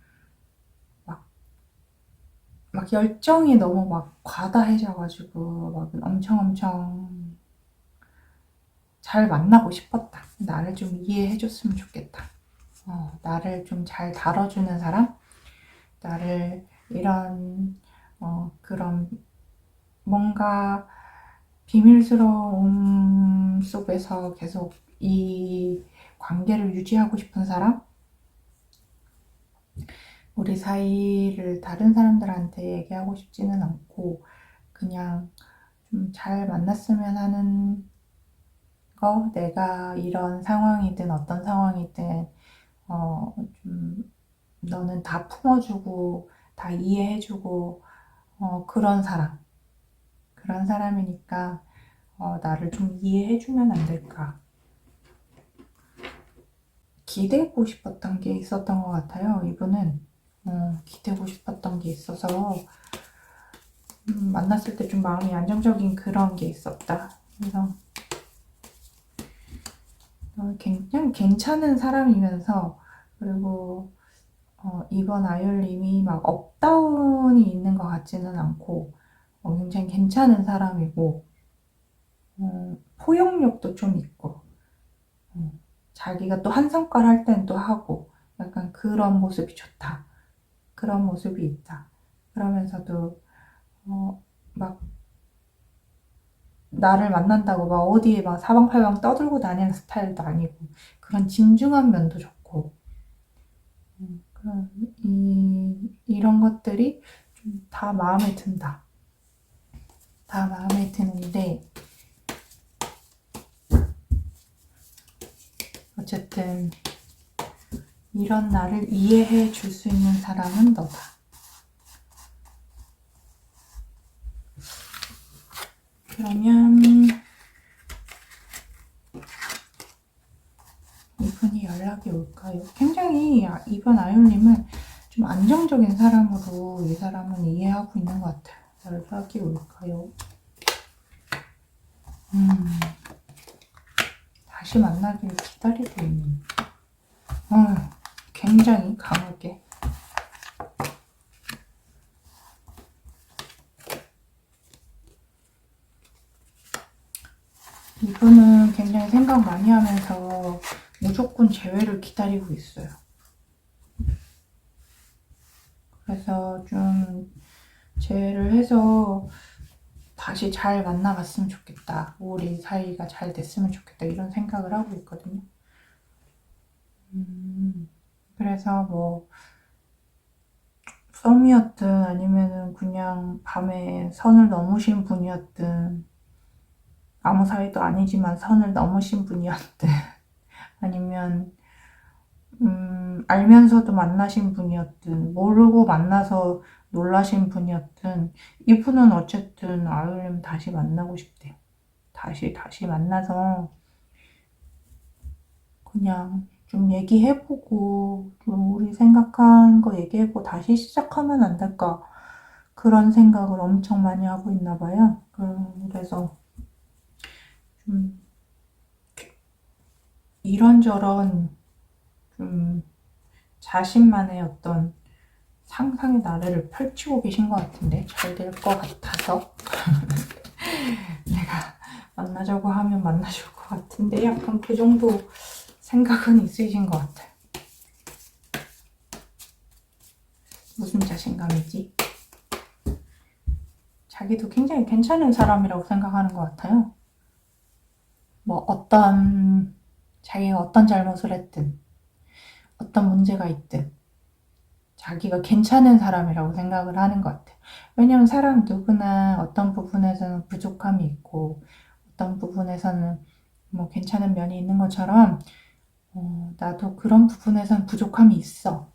막 열정이 너무 막 과다해져가지고 막 엄청 잘 만나고 싶었다. 나를 좀 이해해줬으면 좋겠다. 나를 좀 잘 다뤄주는 사람? 나를 이런 그런 뭔가 비밀스러움 속에서 계속 이 관계를 유지하고 싶은 사람? 우리 사이를 다른 사람들한테 얘기하고 싶지는 않고 그냥 좀 잘 만났으면 하는 거, 내가 이런 상황이든 어떤 상황이든 좀 너는 다 품어주고 다 이해해주고 그런 사람, 그런 사람이니까 나를 좀 이해해주면 안 될까. 기대고 싶었던 게 있었던 것 같아요. 이분은 기대고 싶었던 게 있어서 만났을 때 좀 마음이 안정적인 그런 게 있었다. 그래서 그냥 괜찮은 사람이면서 그리고 이번 아이올님이 막 업다운이 있는 것 같지는 않고 굉장히 괜찮은 사람이고 포용력도 좀 있고 자기가 또 한 성깔 할 땐 또 하고 약간 그런 모습이 좋다. 그런 모습이 있다. 그러면서도 막 나를 만난다고 막 어디에 막 사방팔방 떠들고 다니는 스타일도 아니고 그런 진중한 면도 좋고 이런 것들이 좀 다 마음에 든다. 다 마음에 드는데 어쨌든 이런 나를 이해해 줄 수 있는 사람은 너다. 그러면 이분이 연락이 올까요? 굉장히 이번 아이올님은 좀 안정적인 사람으로 이 사람은 이해하고 있는 것 같아요. 연락이 올까요? 다시 만나기를 기다리고 있는 굉장히 강하게 이분은 굉장히 생각 많이 하면서 무조건 재회를 기다리고 있어요. 그래서 좀 재회를 해서 다시 잘 만나봤으면 좋겠다. 우리 사이가 잘 됐으면 좋겠다. 이런 생각을 하고 있거든요. 그래서 뭐 썸이었든 아니면은 그냥 밤에 선을 넘으신 분이었든 아무 사이도 아니지만 선을 넘으신 분이었든 아니면 알면서도 만나신 분이었든 모르고 만나서 놀라신 분이었든 이분은 어쨌든 아이올님 다시 만나고 싶대요. 다시 만나서 그냥 좀 얘기해보고 좀 우리 생각한 거 얘기해보고 다시 시작하면 안 될까 그런 생각을 엄청 많이 하고 있나 봐요. 그래서 좀 이런저런 좀 자신만의 어떤 상상의 나래를 펼치고 계신 것 같은데 잘 될 것 같아서 내가 만나자고 하면 만나줄 것 같은데 약간 그 정도 생각은 있으신 것 같아요. 무슨 자신감이지? 자기도 굉장히 괜찮은 사람이라고 생각하는 것 같아요. 뭐 자기가 어떤 잘못을 했든 어떤 문제가 있든 자기가 괜찮은 사람이라고 생각을 하는 것 같아요. 왜냐면 사람 누구나 어떤 부분에서는 부족함이 있고 어떤 부분에서는 뭐 괜찮은 면이 있는 것처럼 나도 그런 부분에서는 부족함이 있어.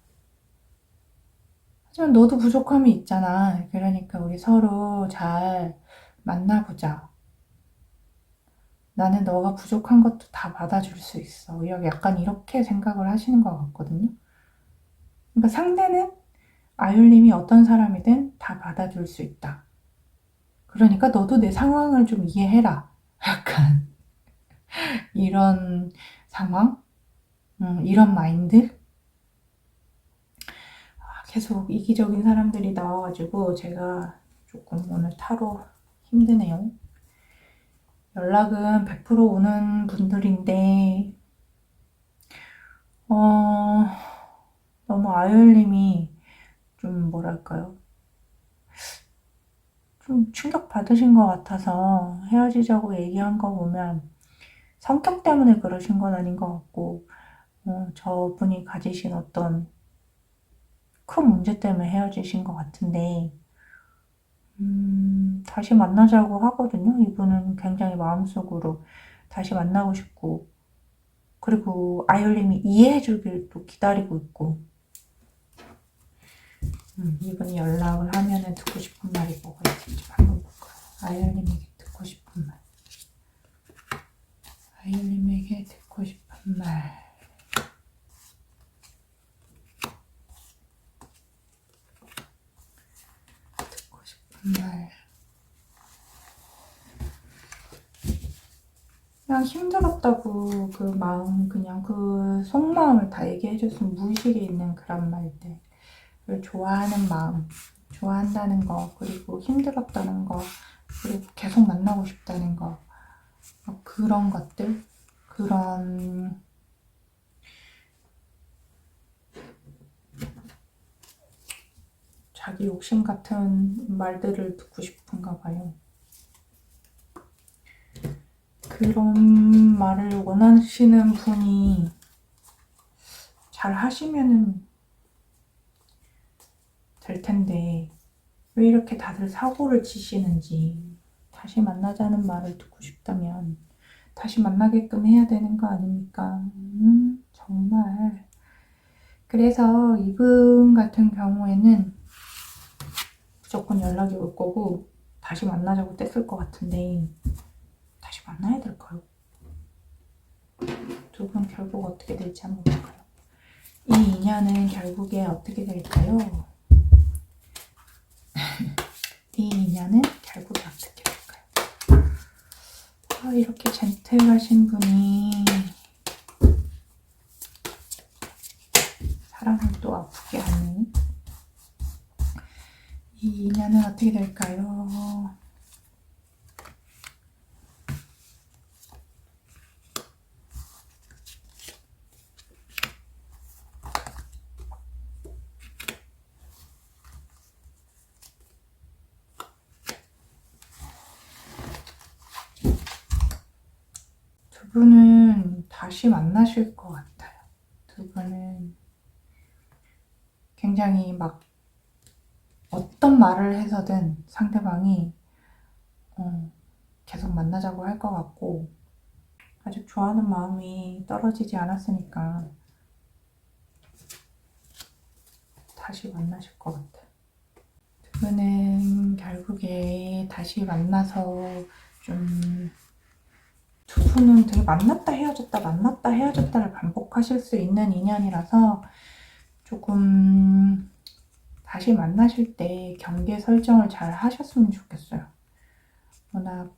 하지만 너도 부족함이 있잖아. 그러니까 우리 서로 잘 만나보자. 나는 너가 부족한 것도 다 받아줄 수 있어. 약간 이렇게 생각을 하시는 것 같거든요. 그러니까 상대는 아율님이 어떤 사람이든 다 받아줄 수 있다. 그러니까 너도 내 상황을 좀 이해해라. 약간 이런 상황? 이런 마인드? 계속 이기적인 사람들이 나와가지고 제가 조금 오늘 타로 힘드네요. 연락은 100% 오는 분들인데 너무 아율님이 좀 뭐랄까요? 좀 충격받으신 것 같아서 헤어지자고 얘기한 거 보면 성격 때문에 그러신 건 아닌 것 같고 저분이 가지신 어떤 큰 문제 때문에 헤어지신 것 같은데 다시 만나자고 하거든요. 이분은 굉장히 마음속으로 다시 만나고 싶고 그리고 아이올님이 이해해주길 또 기다리고 있고 이분이 연락을 하면은 듣고 싶은 말이 뭐가 있을지 한번 볼까요? 아이올님에게 듣고 싶은 말 아이올님에게 듣고 싶은 말 듣고 싶은 말 그냥 힘들었다고 그 마음 그냥 그 속마음을 다 얘기해줬으면 무의식에 있는 그런 말들 좋아하는 마음, 좋아한다는 거, 그리고 힘들었다는 거, 그리고 계속 만나고 싶다는 거, 그런 것들, 그런 자기 욕심 같은 말들을 듣고 싶은가 봐요. 그런 말을 원하시는 분이 잘 하시면은 될 텐데 왜 이렇게 다들 사고를 치시는지 다시 만나자는 말을 듣고 싶다면 다시 만나게끔 해야 되는 거 아닙니까? 정말 그래서 이분 같은 경우에는 무조건 연락이 올 거고 다시 만나자고 뗐을 것 같은데 다시 만나야 될까요? 두 분 결국 어떻게 될지 한번 볼까요? 이 인연은 결국에 어떻게 될까요? 이 인연은 결국에 어떻게 될까요? 이렇게 젠틀하신 분이 사람을 또 아프게 하는 이 인연은 어떻게 될까요? 두 분은 다시 만나실 것 같아요. 두 분은 굉장히 막 어떤 말을 해서든 상대방이 계속 만나자고 할 것 같고 아직 좋아하는 마음이 떨어지지 않았으니까 다시 만나실 것 같아요. 두 분은 결국에 다시 만나서 좀 두 분은 되게 만났다 헤어졌다를 반복하실 수 있는 인연이라서 조금 다시 만나실 때 경계 설정을 잘 하셨으면 좋겠어요. 워낙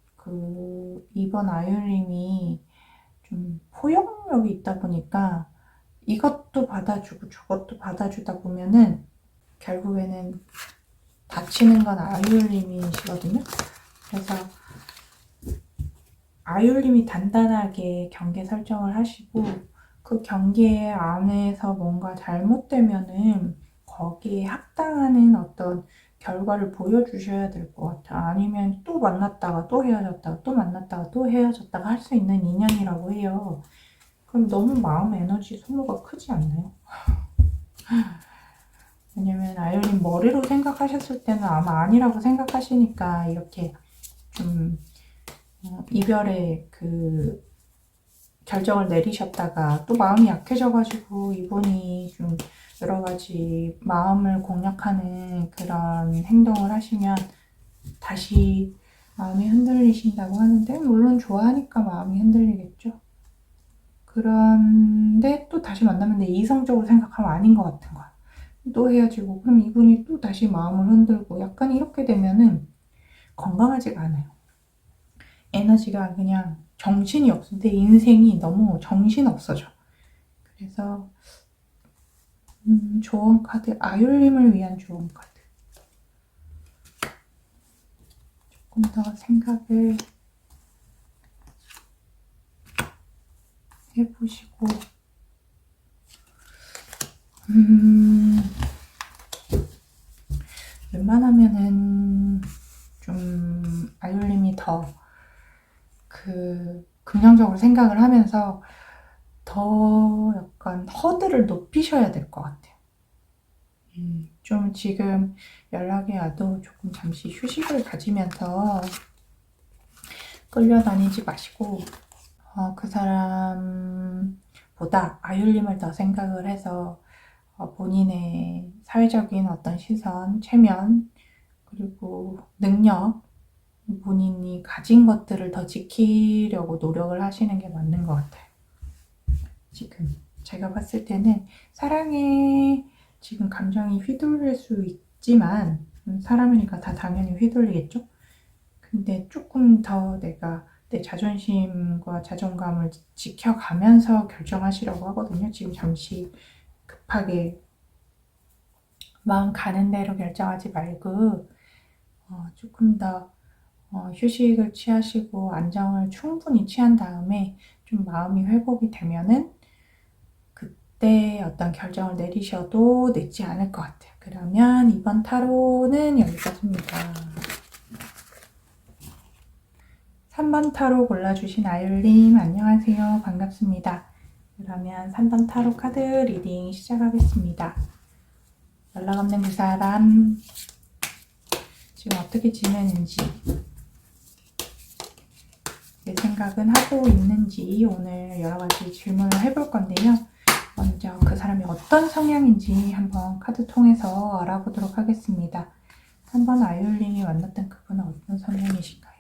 이번 아이유님이 좀 포용력이 있다 보니까 이것도 받아주고 저것도 받아주다 보면은 결국에는 다치는 건 아이유님이시거든요. 그래서 아이유님이 단단하게 경계 설정을 하시고 그 경계 안에서 뭔가 잘못되면은 거기에 합당하는 어떤 결과를 보여주셔야 될 것 같아요. 아니면 또 만났다가 또 헤어졌다가 또 만났다가 또 헤어졌다가 할 수 있는 인연이라고 해요. 그럼 너무 마음 에너지 소모가 크지 않나요? 왜냐면 아이유님 머리로 생각하셨을 때는 아마 아니라고 생각하시니까 이렇게 좀 이별의 결정을 내리셨다가 또 마음이 약해져가지고 이분이 좀 여러 가지 마음을 공략하는 그런 행동을 하시면 다시 마음이 흔들리신다고 하는데, 물론 좋아하니까 마음이 흔들리겠죠. 그런데 또 다시 만나면 이성적으로 생각하면 아닌 것 같은 거야. 또 헤어지고 그럼 이분이 또 다시 마음을 흔들고 약간 이렇게 되면은 건강하지가 않아요. 에너지가 그냥 정신이 없어. 내 인생이 너무 정신 없어져. 그래서 조언 카드, 아율님을 위한 조언 카드. 조금 더 생각을 해보시고 웬만하면은 좀 아율님이 더 긍정적으로 생각을 하면서 더 약간 허들을 높이셔야 될 것 같아요. 좀 지금 연락이 와도 조금 잠시 휴식을 가지면서 끌려다니지 마시고 그 사람보다 아율님을 더 생각을 해서 본인의 사회적인 어떤 시선, 체면, 그리고 능력, 본인이 가진 것들을 더 지키려고 노력을 하시는 게 맞는 것 같아요. 지금 제가 봤을 때는 사랑에 지금 감정이 휘둘릴 수 있지만 사람이니까 다 당연히 휘둘리겠죠? 근데 조금 더 내가 내 자존심과 자존감을 지켜가면서 결정하시라고 하거든요. 지금 잠시 급하게 마음 가는 대로 결정하지 말고 조금 더 휴식을 취하시고 안정을 충분히 취한 다음에 좀 마음이 회복이 되면은 그때 어떤 결정을 내리셔도 늦지 않을 것 같아요. 그러면 이번 타로는 여기까지입니다. 3번 타로 골라주신 아율님 안녕하세요. 반갑습니다. 그러면 3번 타로 카드 리딩 시작하겠습니다. 연락 없는 그 사람 지금 어떻게 지내는지, 내 생각은 하고 있는지 오늘 여러 가지 질문을 해볼 건데요. 먼저 그 사람이 어떤 성향인지 한번 카드 통해서 알아보도록 하겠습니다. 3번 아율님이 만났던 그분은 어떤 성향이신가요?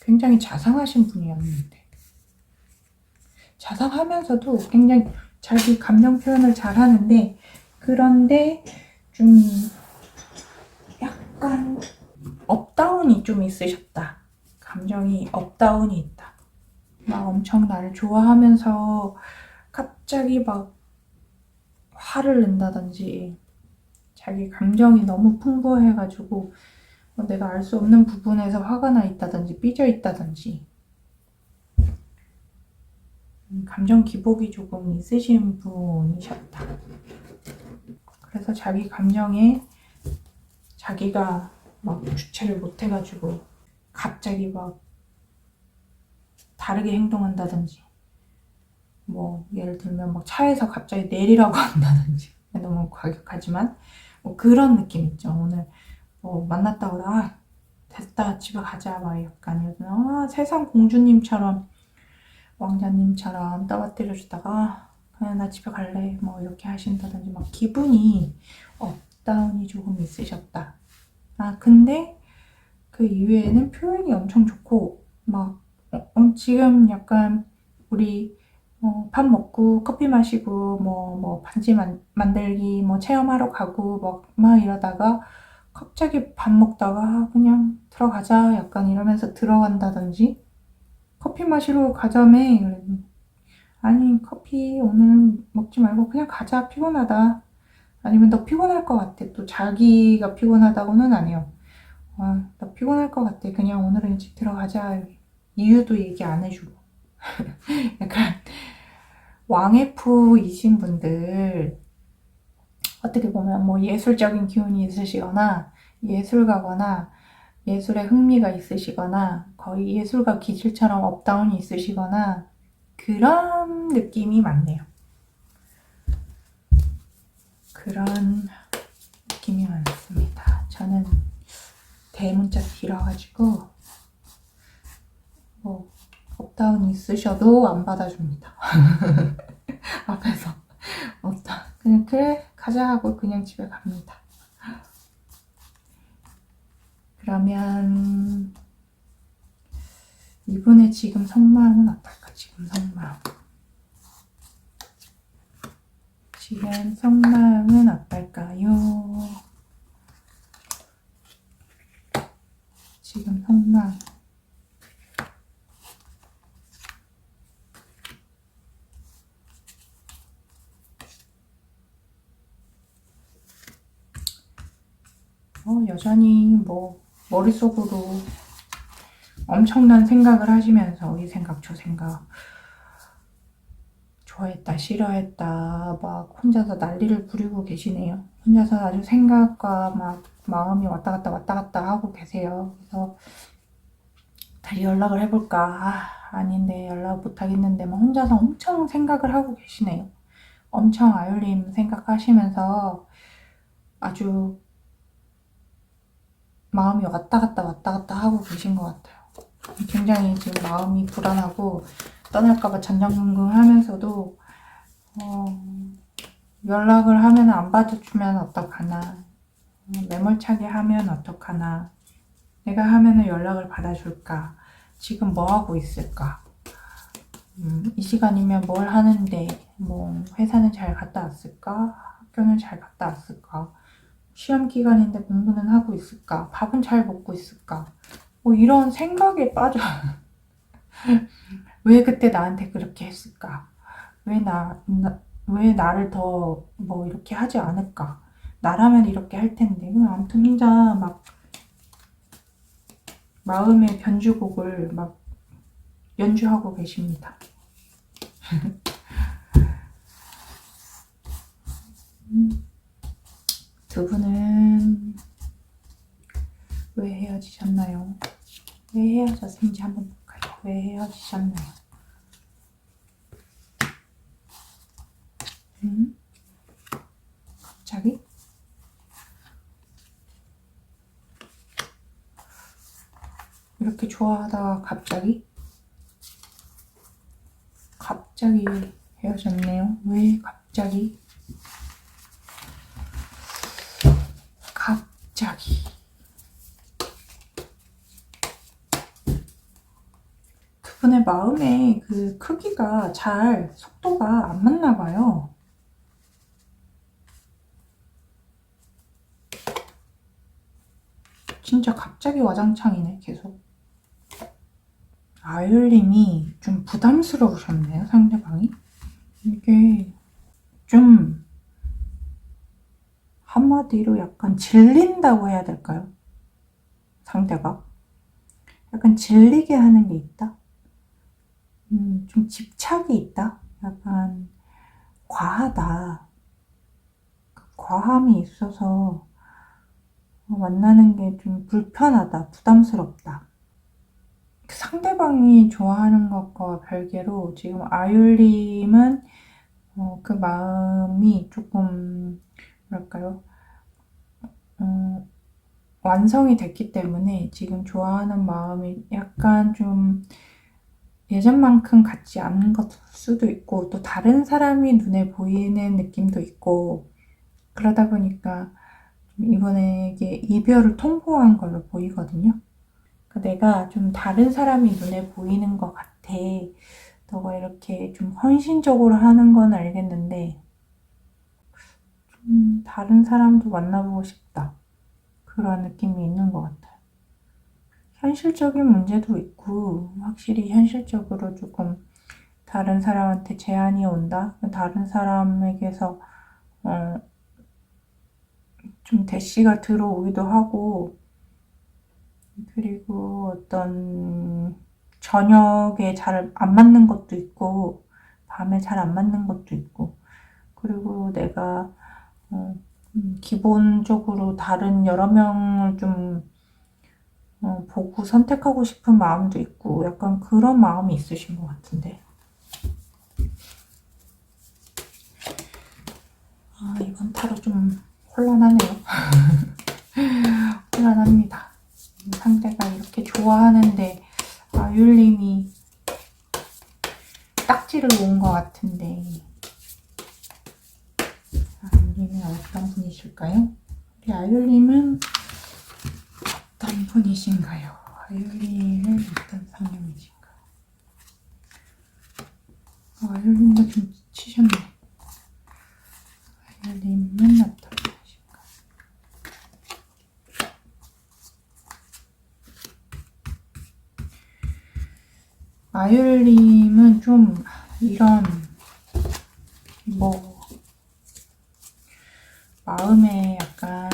굉장히 자상하신 분이었는데, 자상하면서도 굉장히 자기 감정 표현을 잘 하는데, 그런데 좀 약간 업다운이 좀 있으셨다. 감정이 업다운이 있다. 막 엄청 나를 좋아하면서 갑자기 막 화를 낸다든지, 자기 감정이 너무 풍부해가지고 내가 알 수 없는 부분에서 화가 나 있다든지 삐져 있다든지, 감정 기복이 조금 있으신 분이셨다. 그래서 자기 감정에 자기가 막 주체를 못해가지고 갑자기 막 다르게 행동한다든지, 뭐 예를 들면 막 차에서 갑자기 내리라고 한다든지, 너무 과격하지만 뭐 그런 느낌 있죠. 오늘 만났다고 됐다 집에 가자 막 약간 세상 공주님처럼 왕자님처럼 떠받들여 주다가 그냥 나 집에 갈래 뭐 이렇게 하신다든지 막 기분이 업다운이 조금 있으셨다. 근데 그 이후에는 표현이 엄청 좋고 막 지금 약간 우리 밥 먹고 커피 마시고 뭐 반지 만들기 뭐 체험하러 가고 막 이러다가 갑자기 밥 먹다가 그냥 들어가자 약간 이러면서 들어간다든지 커피 마시러 가자며 아니 커피 오늘 먹지 말고 그냥 가자 피곤하다 아니면 너 피곤할 것 같아 또 자기가 피곤하다고는 안 해요. 나 피곤할 것 같아 그냥 오늘은 일찍 들어가자 이유도 얘기 안 해주고 약간 왕F이신 분들 어떻게 보면 뭐 예술적인 기운이 있으시거나 예술가거나 예술에 흥미가 있으시거나 거의 예술가 기질처럼 업다운이 있으시거나 그런 느낌이 많네요. 그런 느낌이 많습니다. 저는 대문자 D라가지고 뭐 업다운이 있으셔도 안 받아줍니다. 앞에서 없다. 그냥 그래 가자 하고 그냥 집에 갑니다. 그러면 이분의 지금 속마음은 어떨까? 지금 속마음. 지금 속마음은 어떨까요? 지금 속마음. 여전히 뭐 머릿속으로 엄청난 생각을 하시면서 이 생각 저 생각 좋아했다 싫어했다 막 혼자서 난리를 부리고 계시네요. 혼자서 아주 생각과 막 마음이 왔다 갔다 하고 계세요. 그래서 다시 연락을 해볼까 아닌데 연락 못하겠는데 막 혼자서 엄청 생각을 하고 계시네요. 엄청 아율림 생각하시면서 아주 마음이 왔다 갔다 하고 계신 것 같아요. 굉장히 지금 마음이 불안하고 떠날까봐 전전긍긍하면서도 연락을 하면 안 받아주면 어떡하나 매몰차게 하면 어떡하나 내가 하면은 연락을 받아줄까 지금 뭐하고 있을까 이 시간이면 뭘 하는데 뭐 회사는 잘 갔다 왔을까 학교는 잘 갔다 왔을까 시험 기간인데 공부는 하고 있을까 밥은 잘 먹고 있을까 뭐 이런 생각에 빠져 왜 그때 나한테 그렇게 했을까 왜 나를 더 뭐 이렇게 하지 않을까 나라면 이렇게 할 텐데 아무튼 혼자 막 마음의 변주곡을 막 연주하고 계십니다. 두 분은 왜 헤어지셨나요? 왜 헤어졌는지 한번 볼까요? 왜 헤어지셨나요? 갑자기? 이렇게 좋아하다가 갑자기 헤어졌네요. 왜 갑자기? 그분의 마음의 그 크기가 속도가 안 맞나 봐요. 진짜 갑자기 와장창이네, 계속. 아율님이 좀 부담스러우셨네요, 상대방이. 이게 좀 한마디로 약간 질린다고 해야 될까요? 상대가. 약간 질리게 하는 게 있다? 좀 집착이 있다? 약간 과하다. 과함이 있어서 만나는 게 좀 불편하다, 부담스럽다. 상대방이 좋아하는 것과 별개로 지금 아율님은 그 마음이 조금 뭐랄까요? 완성이 됐기 때문에 지금 좋아하는 마음이 약간 좀 예전만큼 같지 않은 것 수도 있고 또 다른 사람이 눈에 보이는 느낌도 있고 그러다 보니까 이번에 이별을 통보한 걸로 보이거든요. 그러니까 내가 좀 다른 사람이 눈에 보이는 것 같아. 너가 이렇게 좀 헌신적으로 하는 건 알겠는데 다른 사람도 만나보고 싶다. 그런 느낌이 있는 것 같아요. 현실적인 문제도 있고 확실히 현실적으로 조금 다른 사람한테 제안이 온다. 다른 사람에게서 좀 대시가 들어오기도 하고 그리고 어떤 저녁에 잘 안 맞는 것도 있고 밤에 잘 안 맞는 것도 있고 그리고 내가 기본적으로 다른 여러 명을 좀 보고 선택하고 싶은 마음도 있고 약간 그런 마음이 있으신 것 같은데 이번 타로 좀 혼란하네요. 혼란합니다. 상대가 이렇게 좋아하는데 아율님이 딱지를 놓은 것 같은데 아율님은 어떤 분이실까요? 우리 아율님은 어떤 분이신가요? 아율님은 어떤 성향이신가요? 아율님도 좀 치셨네. 아율님은 어떤 분이신가요? 아율님은 좀 이런 마음에 약간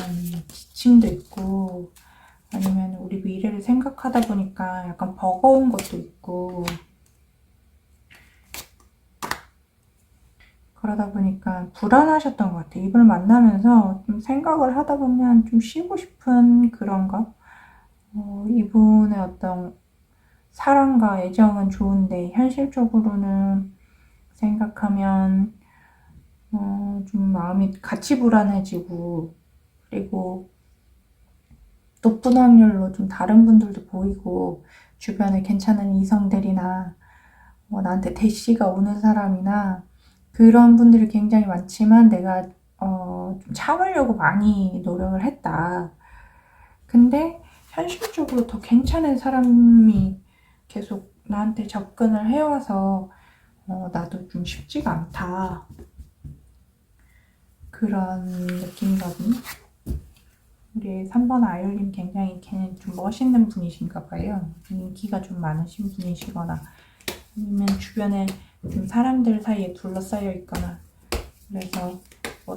지침도 있고 아니면 우리 미래를 생각하다 보니까 약간 버거운 것도 있고 그러다 보니까 불안하셨던 것 같아요. 이분을 만나면서 좀 생각을 하다 보면 좀 쉬고 싶은 그런 거 이분의 어떤 사랑과 애정은 좋은데 현실적으로는 생각하면 좀 마음이 같이 불안해지고 그리고 높은 확률로 좀 다른 분들도 보이고 주변에 괜찮은 이성들이나 나한테 대시가 오는 사람이나 그런 분들이 굉장히 많지만 내가 좀 참으려고 많이 노력을 했다. 근데 현실적으로 더 괜찮은 사람이 계속 나한테 접근을 해와서 나도 좀 쉽지가 않다. 그런 느낌이거든요. 우리 3번 아이올님 굉장히 걔는 좀 멋있는 분이신가 봐요. 인기가 좀 많으신 분이시거나 아니면 주변에 좀 사람들 사이에 둘러싸여 있거나 그래서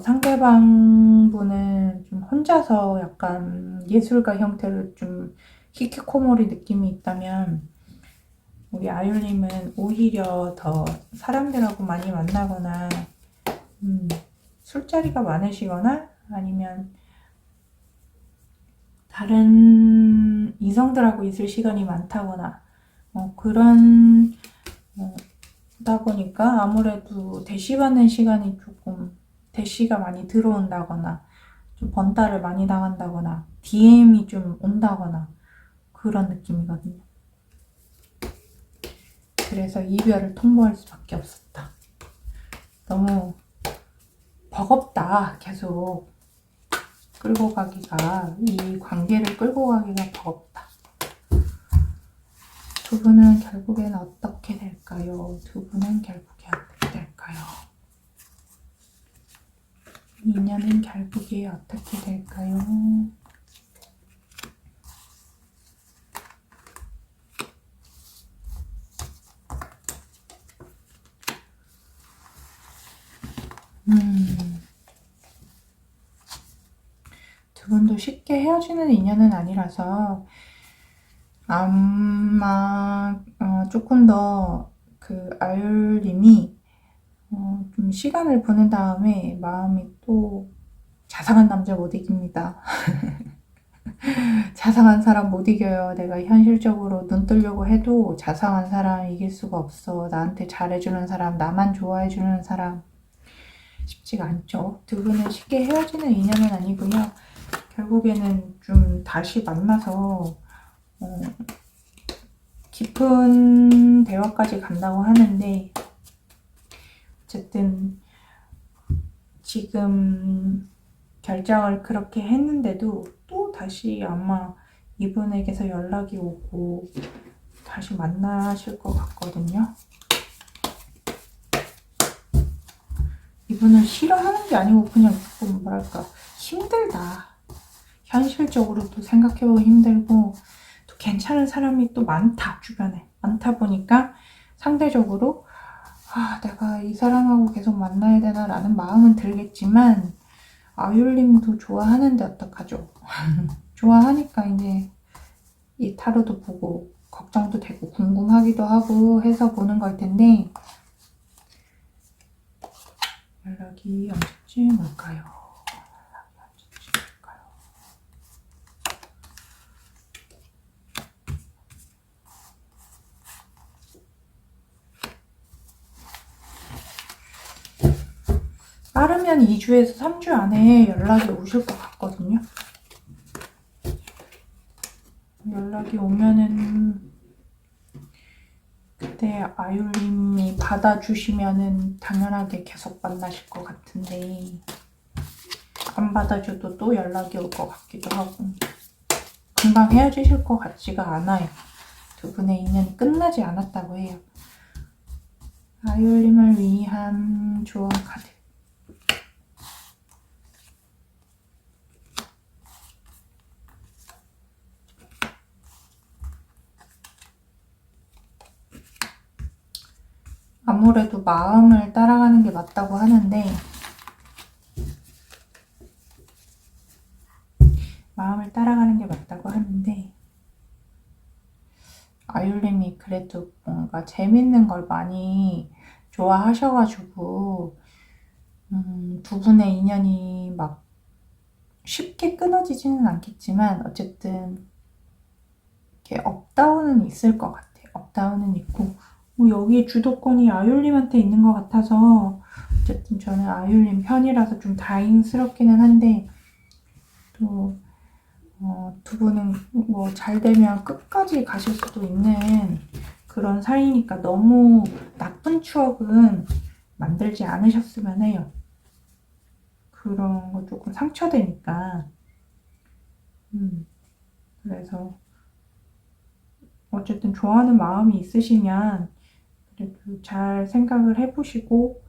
상대방 분은 좀 혼자서 약간 예술가 형태로 좀 히키코모리 느낌이 있다면 우리 아이올님은 오히려 더 사람들하고 많이 만나거나 술자리가 많으시거나 아니면 다른 이성들하고 있을 시간이 많다거나 그런 다 보니까 아무래도 대시받는 시간이 조금 대시가 많이 들어온다거나 좀 번따를 많이 당한다거나 DM이 좀 온다거나 그런 느낌이거든요. 그래서 이별을 통보할 수밖에 없었다. 너무 버겁다. 계속 끌고 가기가 이 관계를 끌고 가기가 버겁다. 두 분은 결국엔 어떻게 될까요? 두 분은 결국에 어떻게 될까요? 인연은 결국에 어떻게 될까요? 두 분도 쉽게 헤어지는 인연은 아니라서 아마 조금 더 그 아율님이 좀 시간을 보낸 다음에 마음이 또 자상한 남자 못 이깁니다. 자상한 사람 못 이겨요. 내가 현실적으로 눈 뜨려고 해도 자상한 사람 이길 수가 없어. 나한테 잘해주는 사람, 나만 좋아해주는 사람 쉽지가 않죠. 두 분은 쉽게 헤어지는 인연은 아니고요. 결국에는 좀 다시 만나서 깊은 대화까지 간다고 하는데 어쨌든 지금 결정을 그렇게 했는데도 또 다시 아마 이분에게서 연락이 오고 다시 만나실 것 같거든요. 이분을 싫어하는 게 아니고 그냥 조금 뭐랄까 힘들다. 현실적으로도 생각해보기 힘들고 또 괜찮은 사람이 또 많다. 주변에 많다 보니까 상대적으로 내가 이 사람하고 계속 만나야 되나 라는 마음은 들겠지만 아율님도 좋아하는데 어떡하죠? 좋아하니까 이제 이 타로도 보고 걱정도 되고 궁금하기도 하고 해서 보는 걸 텐데 연락이 언제쯤 올까요? 빠르면 2주에서 3주 안에 연락이 오실 것 같거든요. 연락이 오면은 그때 아율님이 받아주시면은 당연하게 계속 만나실 것 같은데 안 받아줘도 또 연락이 올 것 같기도 하고 금방 헤어지실 것 같지가 않아요. 두 분의 인연이 끝나지 않았다고 해요. 아율님을 위한 조언 카드. 아무래도 마음을 따라가는 게 맞다고 하는데 아율님이 그래도 뭔가 재밌는 걸 많이 좋아하셔가지고 두 분의 인연이 막 쉽게 끊어지지는 않겠지만 어쨌든 이렇게 업다운은 있을 것 같아요. 업다운은 있고 여기 주도권이 아율님한테 있는 것 같아서 어쨌든 저는 아율님 편이라서 좀 다행스럽기는 한데 또 두 분은 뭐 잘 되면 끝까지 가실 수도 있는 그런 사이니까 너무 나쁜 추억은 만들지 않으셨으면 해요. 그런 거 조금 상처되니까. 그래서 어쨌든 좋아하는 마음이 있으시면 그래도 잘 생각을 해보시고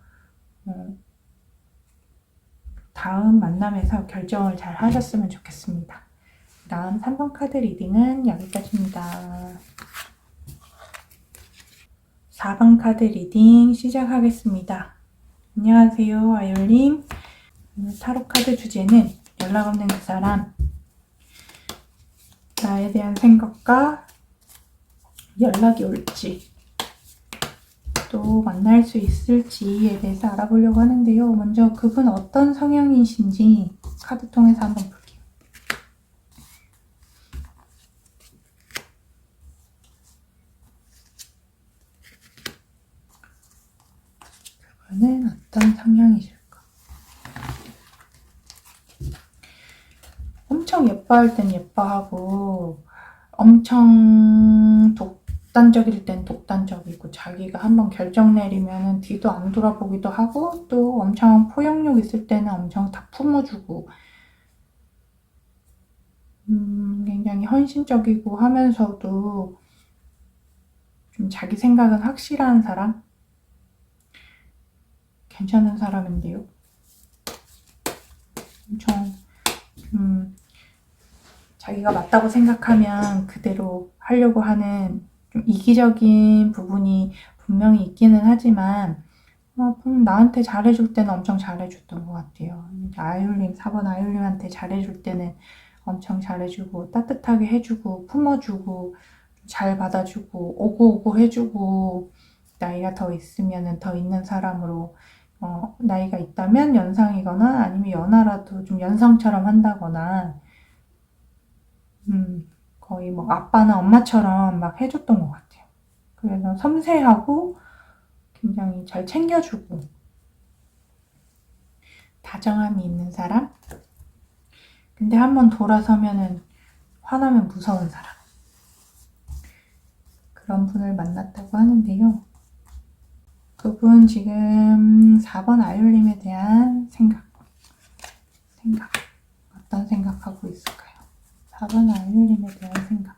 다음 만남에서 결정을 잘 하셨으면 좋겠습니다. 다음 3번 카드 리딩은 여기까지입니다. 4번 카드 리딩 시작하겠습니다. 안녕하세요, 아율님. 오늘 타로 카드 주제는 연락 없는 그 사람, 나에 대한 생각과 연락이 올지 또 만날 수 있을지에 대해서 알아보려고 하는데요. 먼저 그분 어떤 성향이신지 카드 통해서 한번 볼게요. 그분은 어떤 성향이실까? 엄청 예뻐할 땐 예뻐하고 엄청 독단적일 땐 독단적이고 자기가 한번 결정 내리면 뒤도 안 돌아보기도 하고 또 엄청 포용력 있을 때는 엄청 다 품어주고 굉장히 헌신적이고 하면서도 좀 자기 생각은 확실한 사람? 괜찮은 사람인데요. 엄청 자기가 맞다고 생각하면 그대로 하려고 하는 좀 이기적인 부분이 분명히 있기는 하지만 나한테 잘해줄 때는 엄청 잘해줬던 것 같아요. 아율님, 4번 아율님한테 잘해줄 때는 엄청 잘해주고 따뜻하게 해주고 품어주고 잘 받아주고 오고오고 해주고 나이가 더 있으면 더 있는 사람으로 나이가 있다면 연상이거나 아니면 연하라도 좀 연상처럼 한다거나 거의 뭐 아빠나 엄마처럼 막 해줬던 것 같아요. 그래서 섬세하고 굉장히 잘 챙겨주고 다정함이 있는 사람? 근데 한번 돌아서면은 화나면 무서운 사람. 그런 분을 만났다고 하는데요. 그분 지금 4번 아이올림에 대한 생각. 어떤 생각하고 있을까요? 4번 아이올림에 대한 생각.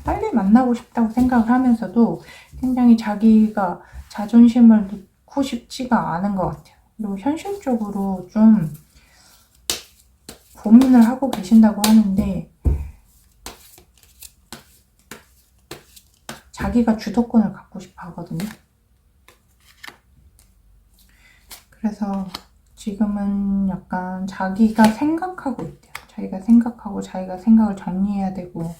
빨리 만나고 싶다고 생각을 하면서도 굉장히 자기가 자존심을 놓고 싶지가 않은 것 같아요. 그리고 현실적으로 좀 고민을 하고 계신다고 하는데 자기가 주도권을 갖고 싶어 하거든요. 그래서 지금은 약간 자기가 생각하고 있대요. 자기가 생각하고 자기가 생각을 정리해야 되고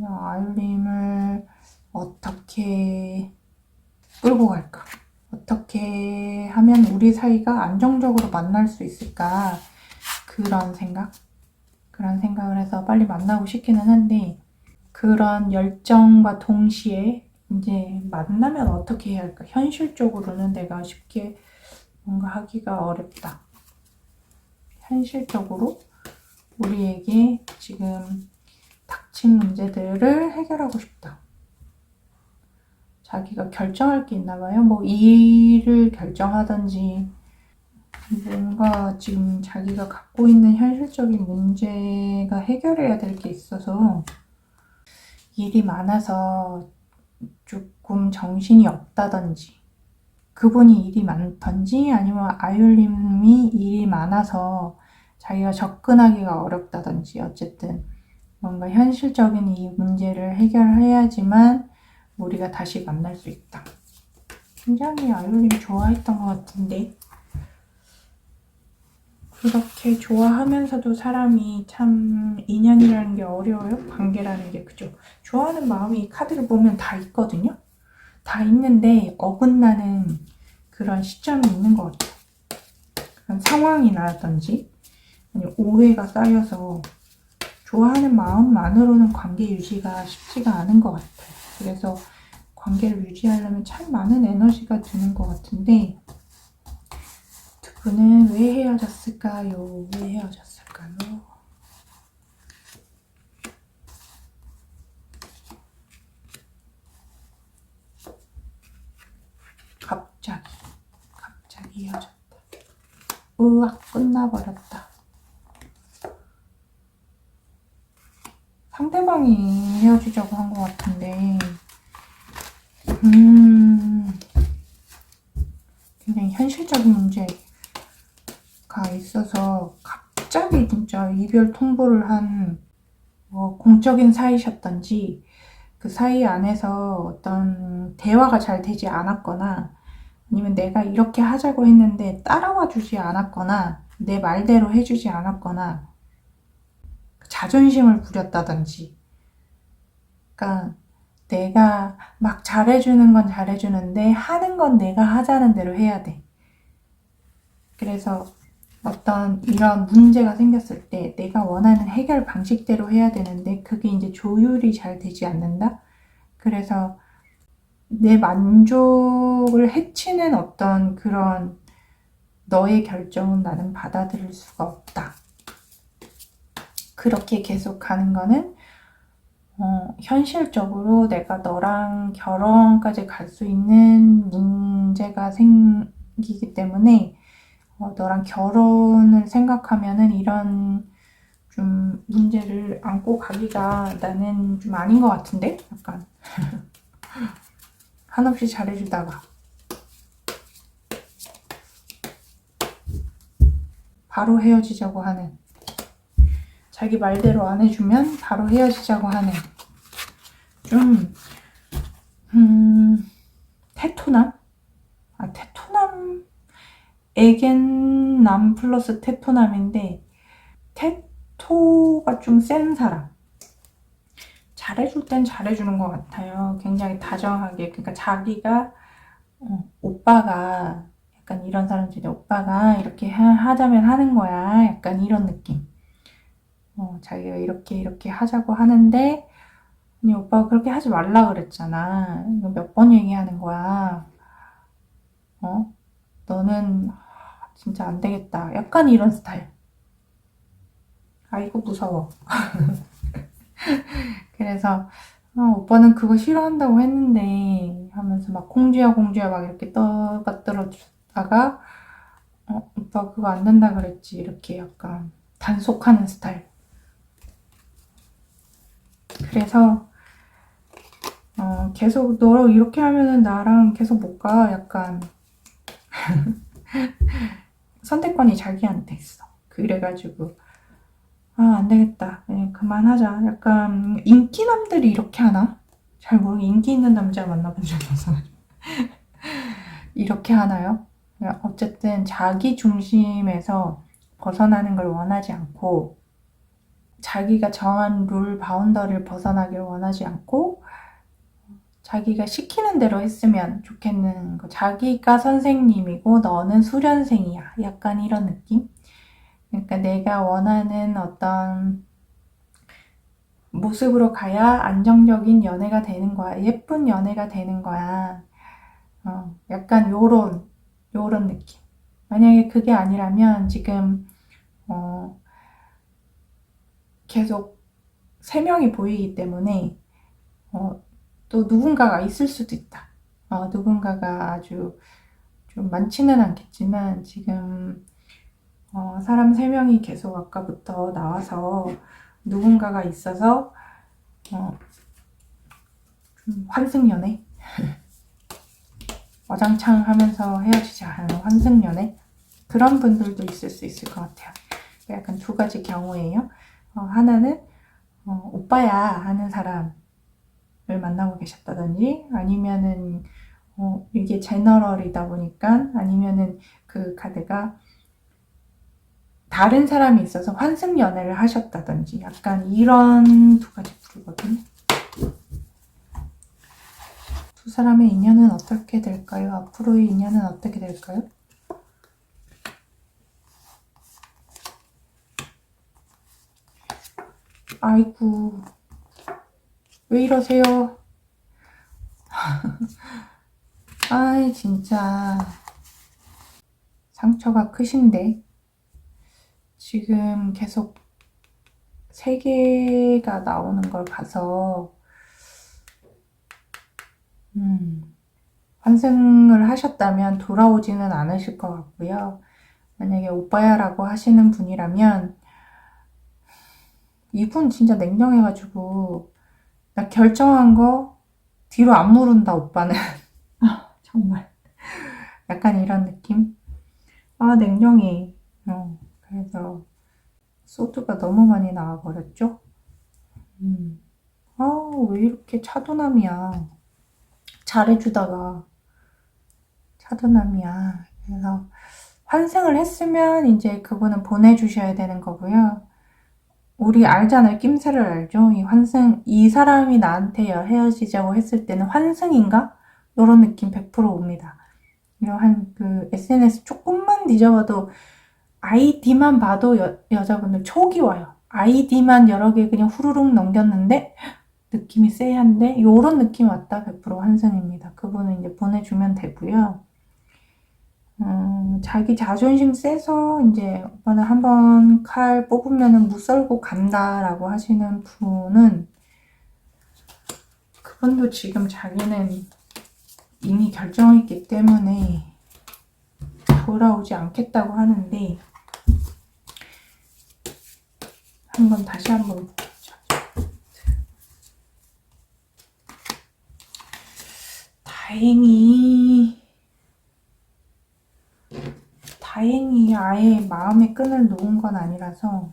아이올림을 어떻게 끌고 갈까? 어떻게 하면 우리 사이가 안정적으로 만날 수 있을까? 그런 생각을 해서 빨리 만나고 싶기는 한데 그런 열정과 동시에 이제 만나면 어떻게 해야 할까? 현실적으로는 내가 쉽게 뭔가 하기가 어렵다. 현실적으로 우리에게 지금 닥친 문제들을 해결하고 싶다. 자기가 결정할 게 있나 봐요. 뭐 일을 결정하든지 뭔가 지금 자기가 갖고 있는 현실적인 문제가 해결해야 될 게 있어서 일이 많아서 조금 정신이 없다든지 그분이 일이 많던지 아니면 아이올림이 일이 많아서 자기가 접근하기가 어렵다든지 어쨌든 뭔가 현실적인 이 문제를 해결해야지만 우리가 다시 만날 수 있다. 굉장히 아이올림 좋아했던 것 같은데 그렇게 좋아하면서도 사람이 참 인연이라는 게 어려워요. 관계라는 게 그죠. 좋아하는 마음이 이 카드를 보면 다 있거든요. 다 있는데 어긋나는 그런 시점이 있는 것 같아요. 그런 상황이 나든지 아니면 오해가 쌓여서 좋아하는 마음만으로는 관계 유지가 쉽지가 않은 것 같아요. 그래서 관계를 유지하려면 참 많은 에너지가 드는 것 같은데 두 분은 왜 헤어졌을까요? 왜 헤어졌을까요? 갑자기 헤어졌다. 으악 끝나버렸다. 상대방이 헤어지자고 한 것 같은데 굉장히 현실적인 문제가 있어서 갑자기 진짜 이별 통보를 한 공적인 사이셨던지 그 사이 안에서 어떤 대화가 잘 되지 않았거나 아니면 내가 이렇게 하자고 했는데 따라와 주지 않았거나 내 말대로 해주지 않았거나 자존심을 부렸다든지 그러니까 내가 막 잘해주는 건 잘해주는데 하는 건 내가 하자는 대로 해야 돼. 그래서 어떤 이런 문제가 생겼을 때 내가 원하는 해결 방식대로 해야 되는데 그게 이제 조율이 잘 되지 않는다? 그래서 내 만족을 해치는 어떤 그런 너의 결정은 나는 받아들일 수가 없다. 그렇게 계속 가는 거는 현실적으로 내가 너랑 결혼까지 갈 수 있는 문제가 생기기 때문에 너랑 결혼을 생각하면은 이런 좀 문제를 안고 가기가 나는 좀 아닌 것 같은데? 약간 한없이 잘해주다가 바로 헤어지자고 하는 자기 말대로 안 해주면 바로 헤어지자고 하는 좀 테토남? 테토남 애견남 플러스 테토남인데 테토가 좀 센 사람 잘해줄 땐 잘해주는 것 같아요. 굉장히 다정하게 그러니까 자기가 오빠가 약간 이런 사람들이 오빠가 이렇게 하자면 하는 거야 약간 이런 느낌 자기가 이렇게 하자고 하는데 아니 오빠가 그렇게 하지 말라 그랬잖아. 이거 몇 번 얘기하는 거야. 너는 진짜 안 되겠다. 약간 이런 스타일. 아이고, 무서워. 그래서, 오빠는 그거 싫어한다고 했는데, 하면서 막 공주야, 공주야, 막 이렇게 떠받들어 주다가, 오빠 그거 안 된다 그랬지. 이렇게 약간 단속하는 스타일. 그래서, 계속 너 이렇게 하면은 나랑 계속 못 가. 약간 선택권이 자기한테 있어. 그래가지고, 안 되겠다. 그냥 그만하자. 약간 인기남들이 이렇게 하나? 잘 모르겠 인기 있는 남자 만나본 적이 없어가지고. 이렇게 하나요? 어쨌든 자기 중심에서 벗어나는 걸 원하지 않고 자기가 정한 룰 바운더리를 벗어나길 원하지 않고 자기가 시키는 대로 했으면 좋겠는 거. 자기가 선생님이고 너는 수련생이야. 약간 이런 느낌? 그러니까 내가 원하는 어떤 모습으로 가야 안정적인 연애가 되는 거야. 예쁜 연애가 되는 거야. 약간 요런 느낌. 만약에 그게 아니라면 지금, 계속 세 명이 보이기 때문에, 또 누군가가 있을 수도 있다. 누군가가 아주 좀 많지는 않겠지만, 지금, 사람 세 명이 계속 아까부터 나와서 누군가가 있어서, 좀 환승연애? 어장창 하면서 헤어지자 하는 환승연애? 그런 분들도 있을 수 있을 것 같아요. 약간 두 가지 경우예요. 하나는 오빠야 하는 사람을 만나고 계셨다든지 아니면은 이게 제너럴이다 보니까 아니면은 그 카드가 다른 사람이 있어서 환승 연애를 하셨다든지 약간 이런 두 가지 부류거든요. 두 사람의 인연은 어떻게 될까요? 앞으로의 인연은 어떻게 될까요? 아이고, 왜 이러세요? 아이, 진짜. 상처가 크신데. 지금 계속 세 개가 나오는 걸 봐서, 환승을 하셨다면 돌아오지는 않으실 것 같고요. 만약에 오빠야라고 하시는 분이라면, 이분 진짜 냉정해가지고, 나 결정한 거 뒤로 안 무른다, 오빠는. 정말. 약간 이런 느낌? 냉정해. 그래서, 소주가 너무 많이 나와버렸죠? 왜 이렇게 차도남이야. 잘해주다가 차도남이야. 그래서, 환승을 했으면 이제 그분은 보내주셔야 되는 거고요. 우리 알잖아요. 낌새를 알죠? 이 사람이 나한테 헤어지자고 했을 때는 환승인가? 이런 느낌 100% 옵니다. 이런 SNS 조금만 뒤져봐도 아이디만 봐도 여자분들 촉이 와요. 아이디만 여러 개 그냥 후루룩 넘겼는데 느낌이 쎄한데 요런 느낌 왔다 100% 환승입니다. 그분은 이제 보내주면 되고요. 자기 자존심 세서 이제 오빠는 한번 칼 뽑으면은 무썰고 간다라고 하시는 분은 그분도 지금 자기는 이미 결정했기 때문에 돌아오지 않겠다고 하는데 다시 한번 보겠죠. 다행히 아예 마음의 끈을 놓은 건 아니라서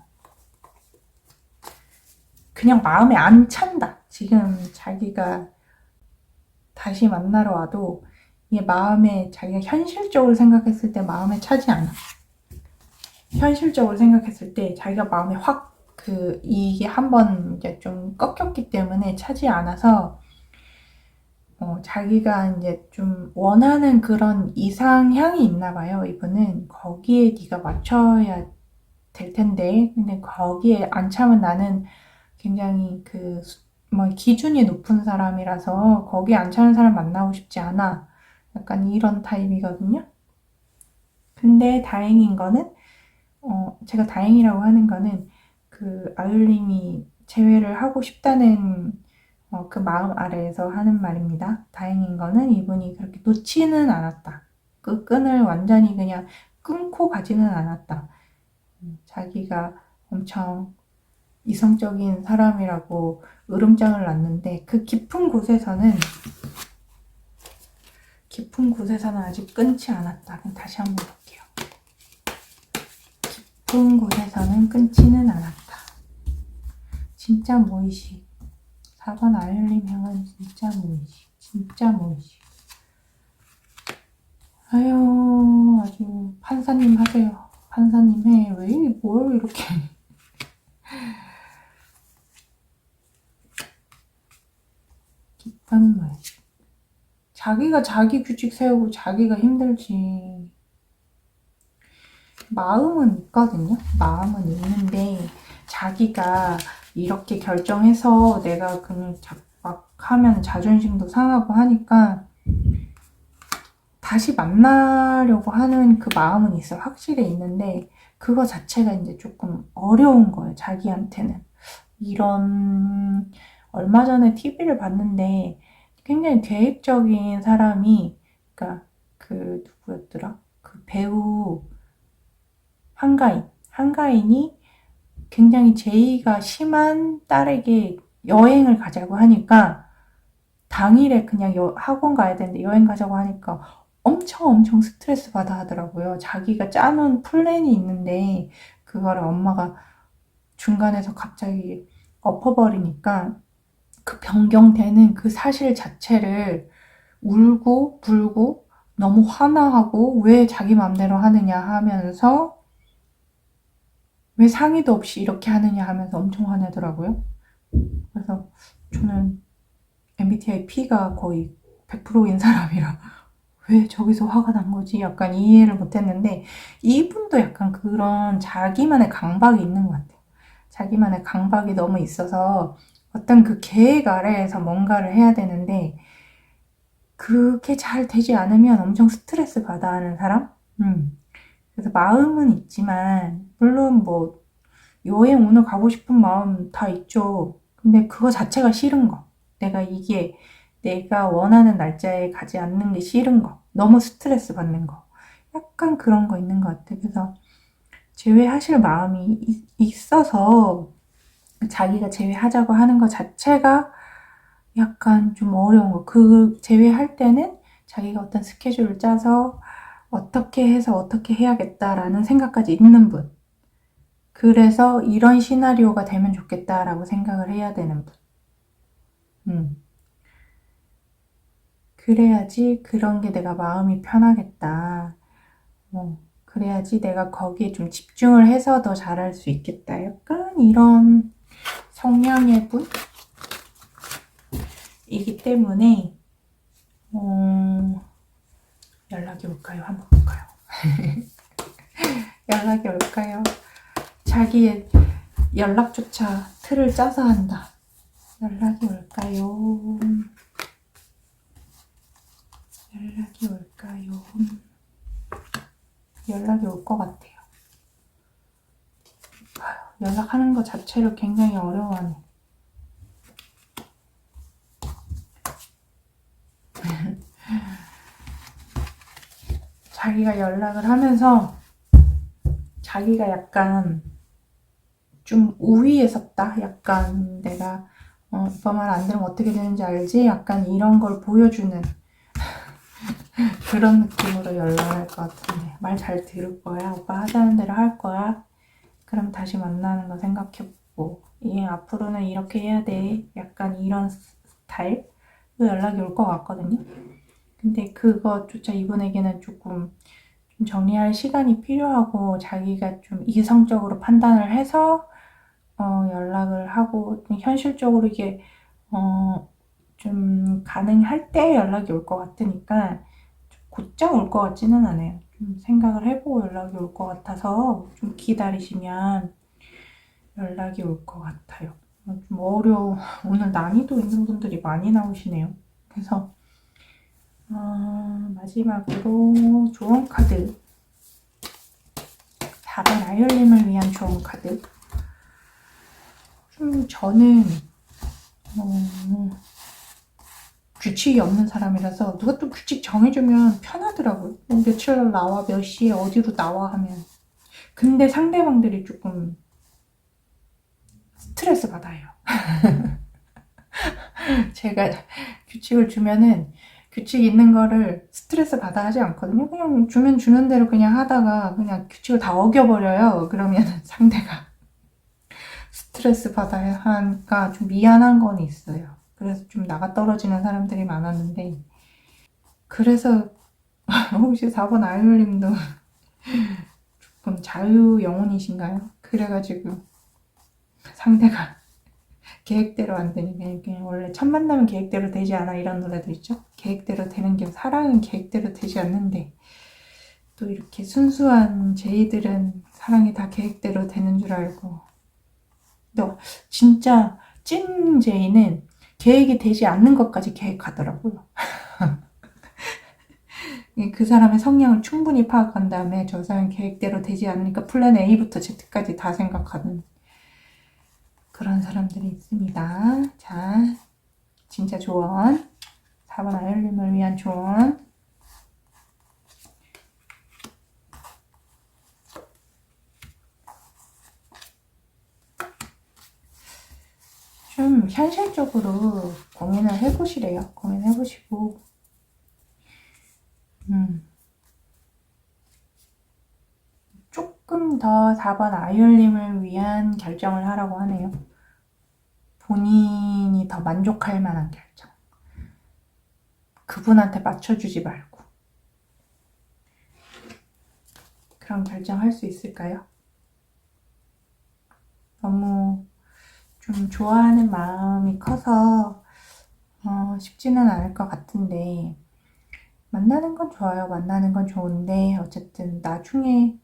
그냥 마음에 안 찬다. 지금 자기가 다시 만나러 와도 이게 마음에 자기가 현실적으로 생각했을 때 마음에 차지 않아. 현실적으로 생각했을 때 자기가 마음에 이게 한번 이제 좀 꺾였기 때문에 차지 않아서 자기가 이제 좀 원하는 그런 이상향이 있나 봐요. 이분은 거기에 네가 맞춰야 될 텐데 근데 거기에 안 차면 나는 굉장히 기준이 높은 사람이라서 거기에 안 차는 사람 만나고 싶지 않아. 약간 이런 타입이거든요. 근데 다행인 거는 제가 다행이라고 하는 거는 그 아율님이 재회를 하고 싶다는 그 마음 아래에서 하는 말입니다. 다행인 거는 이분이 그렇게 놓지는 않았다. 그 끈을 완전히 그냥 끊고 가지는 않았다. 자기가 엄청 이성적인 사람이라고 으름장을 놨는데 그 깊은 곳에서는 아직 끊지 않았다. 그럼 다시 한번 볼게요. 깊은 곳에서는 끊지는 않았다. 진짜 무의식. 4번 아율림 형은 진짜 무의식. 진짜 무의식. 아유, 아주 판사님 하세요. 판사님 해. 왜 뭘 이렇게. 깊은 무의식. 자기가 자기 규칙 세우고 자기가 힘들지. 마음은 있거든요. 마음은 있는데 자기가 이렇게 결정해서 내가 그냥 막 하면 자존심도 상하고 하니까 다시 만나려고 하는 그 마음은 있어. 확실히 있는데 그거 자체가 이제 조금 어려운 거예요. 자기한테는. 이런 얼마 전에 TV를 봤는데 굉장히 계획적인 사람이 그러니까 그 누구였더라? 그 배우 한가인이 굉장히 제의가 심한 딸에게 여행을 가자고 하니까 당일에 그냥 학원 가야 되는데 여행 가자고 하니까 엄청 스트레스 받아 하더라고요. 자기가 짜놓은 플랜이 있는데 그거를 엄마가 중간에서 갑자기 엎어버리니까 그 변경되는 그 사실 자체를 울고 불고 너무 화나하고 왜 자기 맘대로 하느냐 하면서 왜 상의도 없이 이렇게 하느냐 하면서 엄청 화내더라고요. 그래서 저는 MBTI P가 거의 100%인 사람이라 왜 저기서 화가 난 거지? 약간 이해를 못했는데 이분도 약간 그런 자기만의 강박이 있는 것 같아요. 자기만의 강박이 너무 있어서 어떤 그 계획 아래에서 뭔가를 해야 되는데 그게 잘 되지 않으면 엄청 스트레스 받아 하는 사람? 그래서 마음은 있지만 물론 뭐 여행 오늘 가고 싶은 마음 다 있죠. 근데 그거 자체가 싫은 거. 내가 원하는 날짜에 가지 않는 게 싫은 거. 너무 스트레스 받는 거. 약간 그런 거 있는 것 같아. 그래서 제외하실 마음이 있어서 자기가 제외하자고 하는 것 자체가 약간 좀 어려운 거. 그 제외할 때는 자기가 어떤 스케줄을 짜서 어떻게 해서 어떻게 해야겠다라는 생각까지 있는 분. 그래서 이런 시나리오가 되면 좋겠다라고 생각을 해야 되는 분. 그래야지 그런 게 내가 마음이 편하겠다. 그래야지 내가 거기에 좀 집중을 해서 더 잘할 수 있겠다. 약간 이런 성향의 분이기 때문에 연락이 올까요? 한번 볼까요? 연락이 올까요? 자기의 연락조차 틀을 짜서 한다. 연락이 올까요? 연락이 올까요? 연락이 올 것 같아요. 연락하는 것 자체를 굉장히 어려워하네. 자기가 연락을 하면서 자기가 약간 좀 우위에 섰다. 약간 내가 오빠 말 안 들으면 어떻게 되는지 알지? 약간 이런 걸 보여주는 그런 느낌으로 연락할 것 같은데 말 잘 들을 거야? 오빠 하자는 대로 할 거야? 그럼 다시 만나는 거 생각해보고 앞으로는 이렇게 해야 돼. 약간 이런 스타일로 연락이 올 것 같거든요. 근데 그거조차 이분에게는 조금 좀 정리할 시간이 필요하고 자기가 좀 이성적으로 판단을 해서 연락을 하고 현실적으로 이게 좀 가능할 때 연락이 올 것 같으니까 곧장 올 것 같지는 않아요. 좀 생각을 해보고 연락이 올 것 같아서 좀 기다리시면 연락이 올 것 같아요. 좀 어려워. 오늘 난이도 있는 분들이 많이 나오시네요. 그래서 마지막으로 조언 카드. 4번 아이올림을 위한 조언 카드. 저는 규칙이 없는 사람이라서 누가 또 규칙 정해주면 편하더라고요. 며칠 날 나와, 몇 시에 어디로 나와 하면. 근데 상대방들이 조금 스트레스 받아요. 제가 규칙을 주면은 규칙 있는 거를 스트레스 받아 하지 않거든요. 그냥 주면 주는 대로 그냥 하다가 그냥 규칙을 다 어겨버려요. 그러면 상대가 스트레스 받아야 하니까 좀 미안한 건 있어요. 그래서 좀 나가 떨어지는 사람들이 많았는데, 그래서 혹시 4번 아이올님도 조금 자유 영혼이신가요? 그래가지고 상대가 계획대로 안 되니 그냥 원래 첫 만나면 계획대로 되지 않아 이런 노래도 있죠. 계획대로 되는 게 사랑은 계획대로 되지 않는데 또 이렇게 순수한 제이들은 사랑이 다 계획대로 되는 줄 알고, 또 진짜 찐 제이는 계획이 되지 않는 것까지 계획하더라고요. 그 사람의 성향을 충분히 파악한 다음에 저 사람 계획대로 되지 않으니까 플랜 A부터 Z까지 다 생각하는 그런 사람들이 있습니다. 자, 진짜 조언. 4번 아이올림을 위한 조언. 좀 현실적으로 고민을 해보시래요. 고민해보시고 조금 더 4번 아이올림을 위한 결정을 하라고 하네요. 본인이 더 만족할 만한 결정. 그분한테 맞춰주지 말고. 그런 결정할 수 있을까요? 너무 좀 좋아하는 마음이 커서 쉽지는 않을 것 같은데, 만나는 건 좋아요. 만나는 건 좋은데 어쨌든 나중에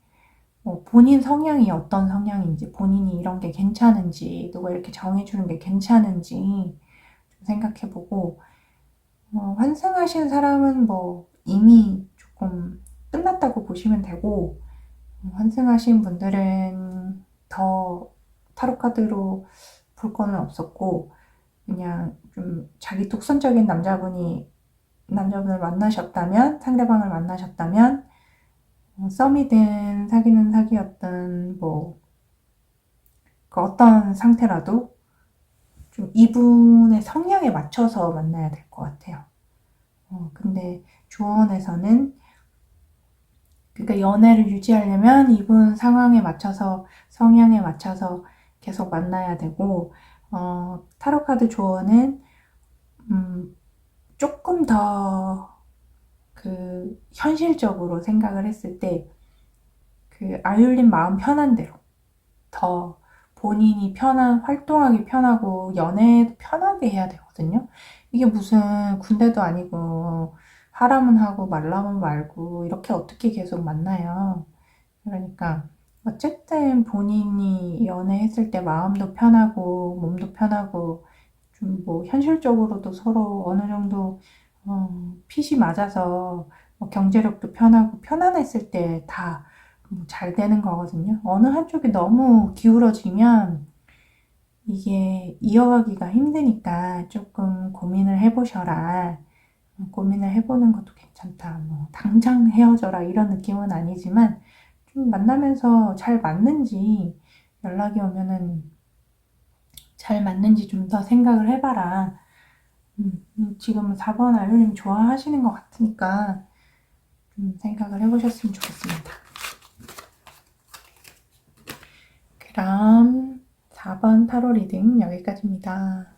본인 성향이 어떤 성향인지, 본인이 이런 게 괜찮은지, 누가 이렇게 정해주는 게 괜찮은지 좀 생각해보고, 환승하신 사람은 뭐 이미 조금 끝났다고 보시면 되고, 환승하신 분들은 더 타로카드로 볼 거는 없었고, 그냥 좀 자기 독선적인 남자분을 만나셨다면, 상대방을 만나셨다면, 썸이든 사귀는 사귀었든 그 어떤 상태라도 좀 이분의 성향에 맞춰서 만나야 될 것 같아요. 근데 조언에서는, 그러니까 연애를 유지하려면 이분 상황에 맞춰서, 성향에 맞춰서 계속 만나야 되고, 타로카드 조언은 조금 더 현실적으로 생각을 했을 때 아이올린 마음 편한 대로 더 본인이 활동하기 편하고 연애도 편하게 해야 되거든요. 이게 무슨 군대도 아니고 하라면 하고 말라면 말고 이렇게 어떻게 계속 만나요. 그러니까 어쨌든 본인이 연애했을 때 마음도 편하고 몸도 편하고 좀 현실적으로도 서로 어느 정도 핏이 맞아서 경제력도 편하고 편안했을 때 다 잘 되는 거거든요. 어느 한쪽이 너무 기울어지면 이게 이어가기가 힘드니까 조금 고민을 해보셔라. 고민을 해보는 것도 괜찮다. 당장 헤어져라 이런 느낌은 아니지만 좀 만나면서 잘 맞는지, 연락이 오면은 잘 맞는지 좀 더 생각을 해봐라. 지금 4번 아이올림 좋아하시는 것 같으니까 좀 생각을 해보셨으면 좋겠습니다. 그럼 4번 타로 리딩 여기까지입니다.